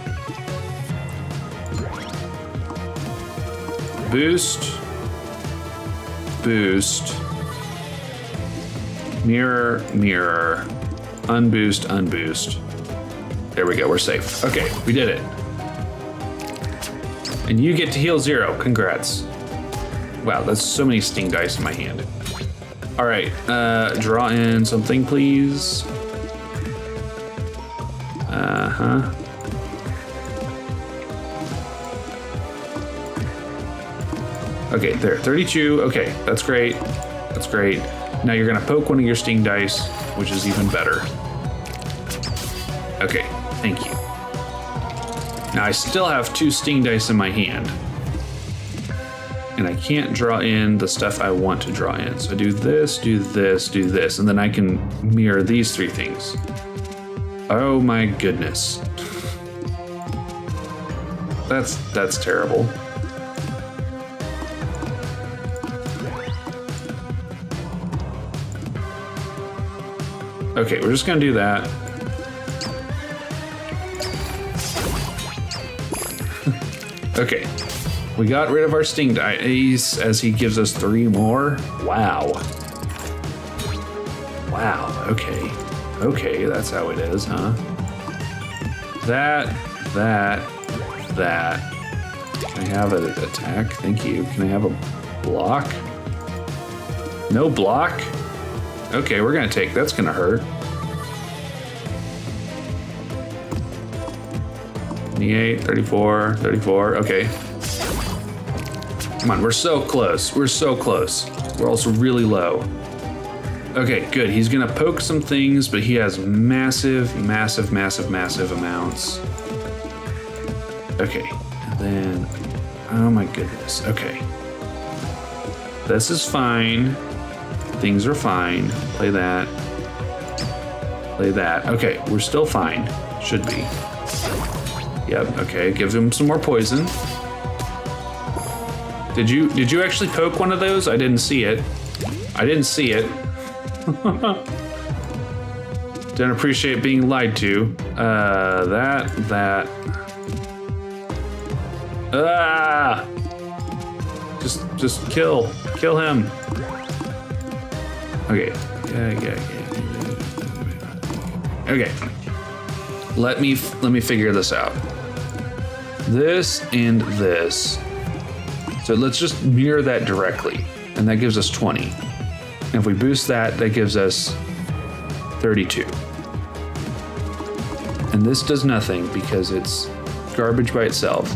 Boost. Boost. Mirror, mirror. Unboost, unboost. There we go, we're safe. Okay, we did it. And you get to heal 0, congrats. Wow, that's so many sting dice in my hand. All right, draw in something, please. Okay, there, 32, okay, that's great. That's great. Now you're gonna poke one of your sting dice, which is even better. Okay, thank you. Now I still have 2 sting dice in my hand. And I can't draw in the stuff I want to draw in. So I do this, and then I can mirror these 3 things. Oh my goodness. That's terrible. Okay, we're just gonna do that. Okay, we got rid of our sting dice as he gives us 3 more. Wow. Wow, okay. Okay, that's how it is, huh? That. Can I have an attack? Thank you. Can I have a block? No block? Okay, we're gonna take, that's gonna hurt. 28, 34, okay. Come on, we're so close, we're so close. We're also really low. Okay, good, he's gonna poke some things, but he has massive amounts. Okay, and then, oh my goodness, okay. This is fine. Things are fine. Play that. Play that. Okay, we're still fine. Should be. Yep, okay, give him some more poison. Did you actually poke one of those? I didn't see it. I didn't see it. Don't appreciate being lied to. That. Ah! Just kill him. Okay. Yeah. Okay. Let me figure this out. This and this. So let's just mirror that directly, and that gives us 20. And if we boost that, that gives us 32. And this does nothing because it's garbage by itself.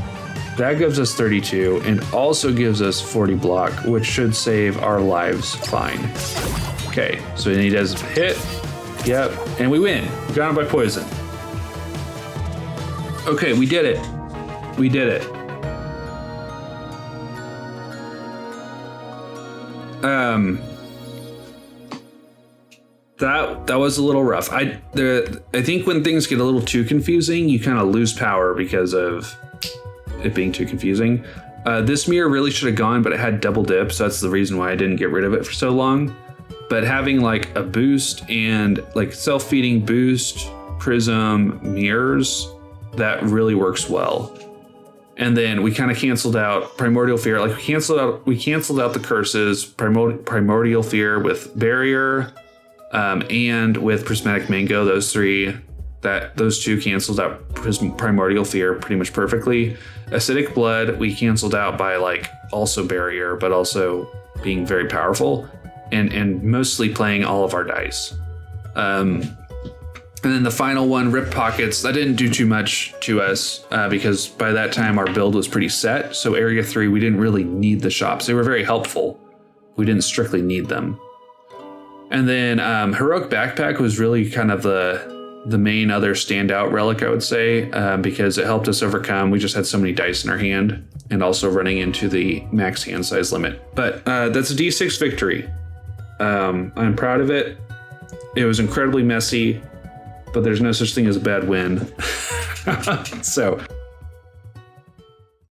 That gives us 32 and also gives us 40 block, which should save our lives fine. Okay, so he does hit. Yep, and we win. We got him by poison. Okay, we did it. We did it. That was a little rough. I think when things get a little too confusing, you kind of lose power because of it being too confusing. This mirror really should have gone, but it had double dip, so that's the reason why I didn't get rid of it for so long. But having like a boost and like self-feeding boost, prism, mirrors, that really works well. And then we kind of canceled out Primordial Fear. Like we canceled out the curses, Primordial Fear with Barrier, and with Prismatic Mango. Those two canceled out Primordial Fear pretty much perfectly. Acidic Blood we canceled out by like also Barrier, but also being very powerful, and mostly playing all of our dice. And then the final one, Rip Pockets, that didn't do too much to us because by that time our build was pretty set. So Area 3, we didn't really need the shops. They were very helpful. We didn't strictly need them. And then Heroic Backpack was really kind of the main other standout relic, I would say, because it helped us overcome. We just had so many dice in our hand and also running into the max hand size limit. But that's a D6 victory. I'm proud of it. It was incredibly messy, but there's no such thing as a bad win. So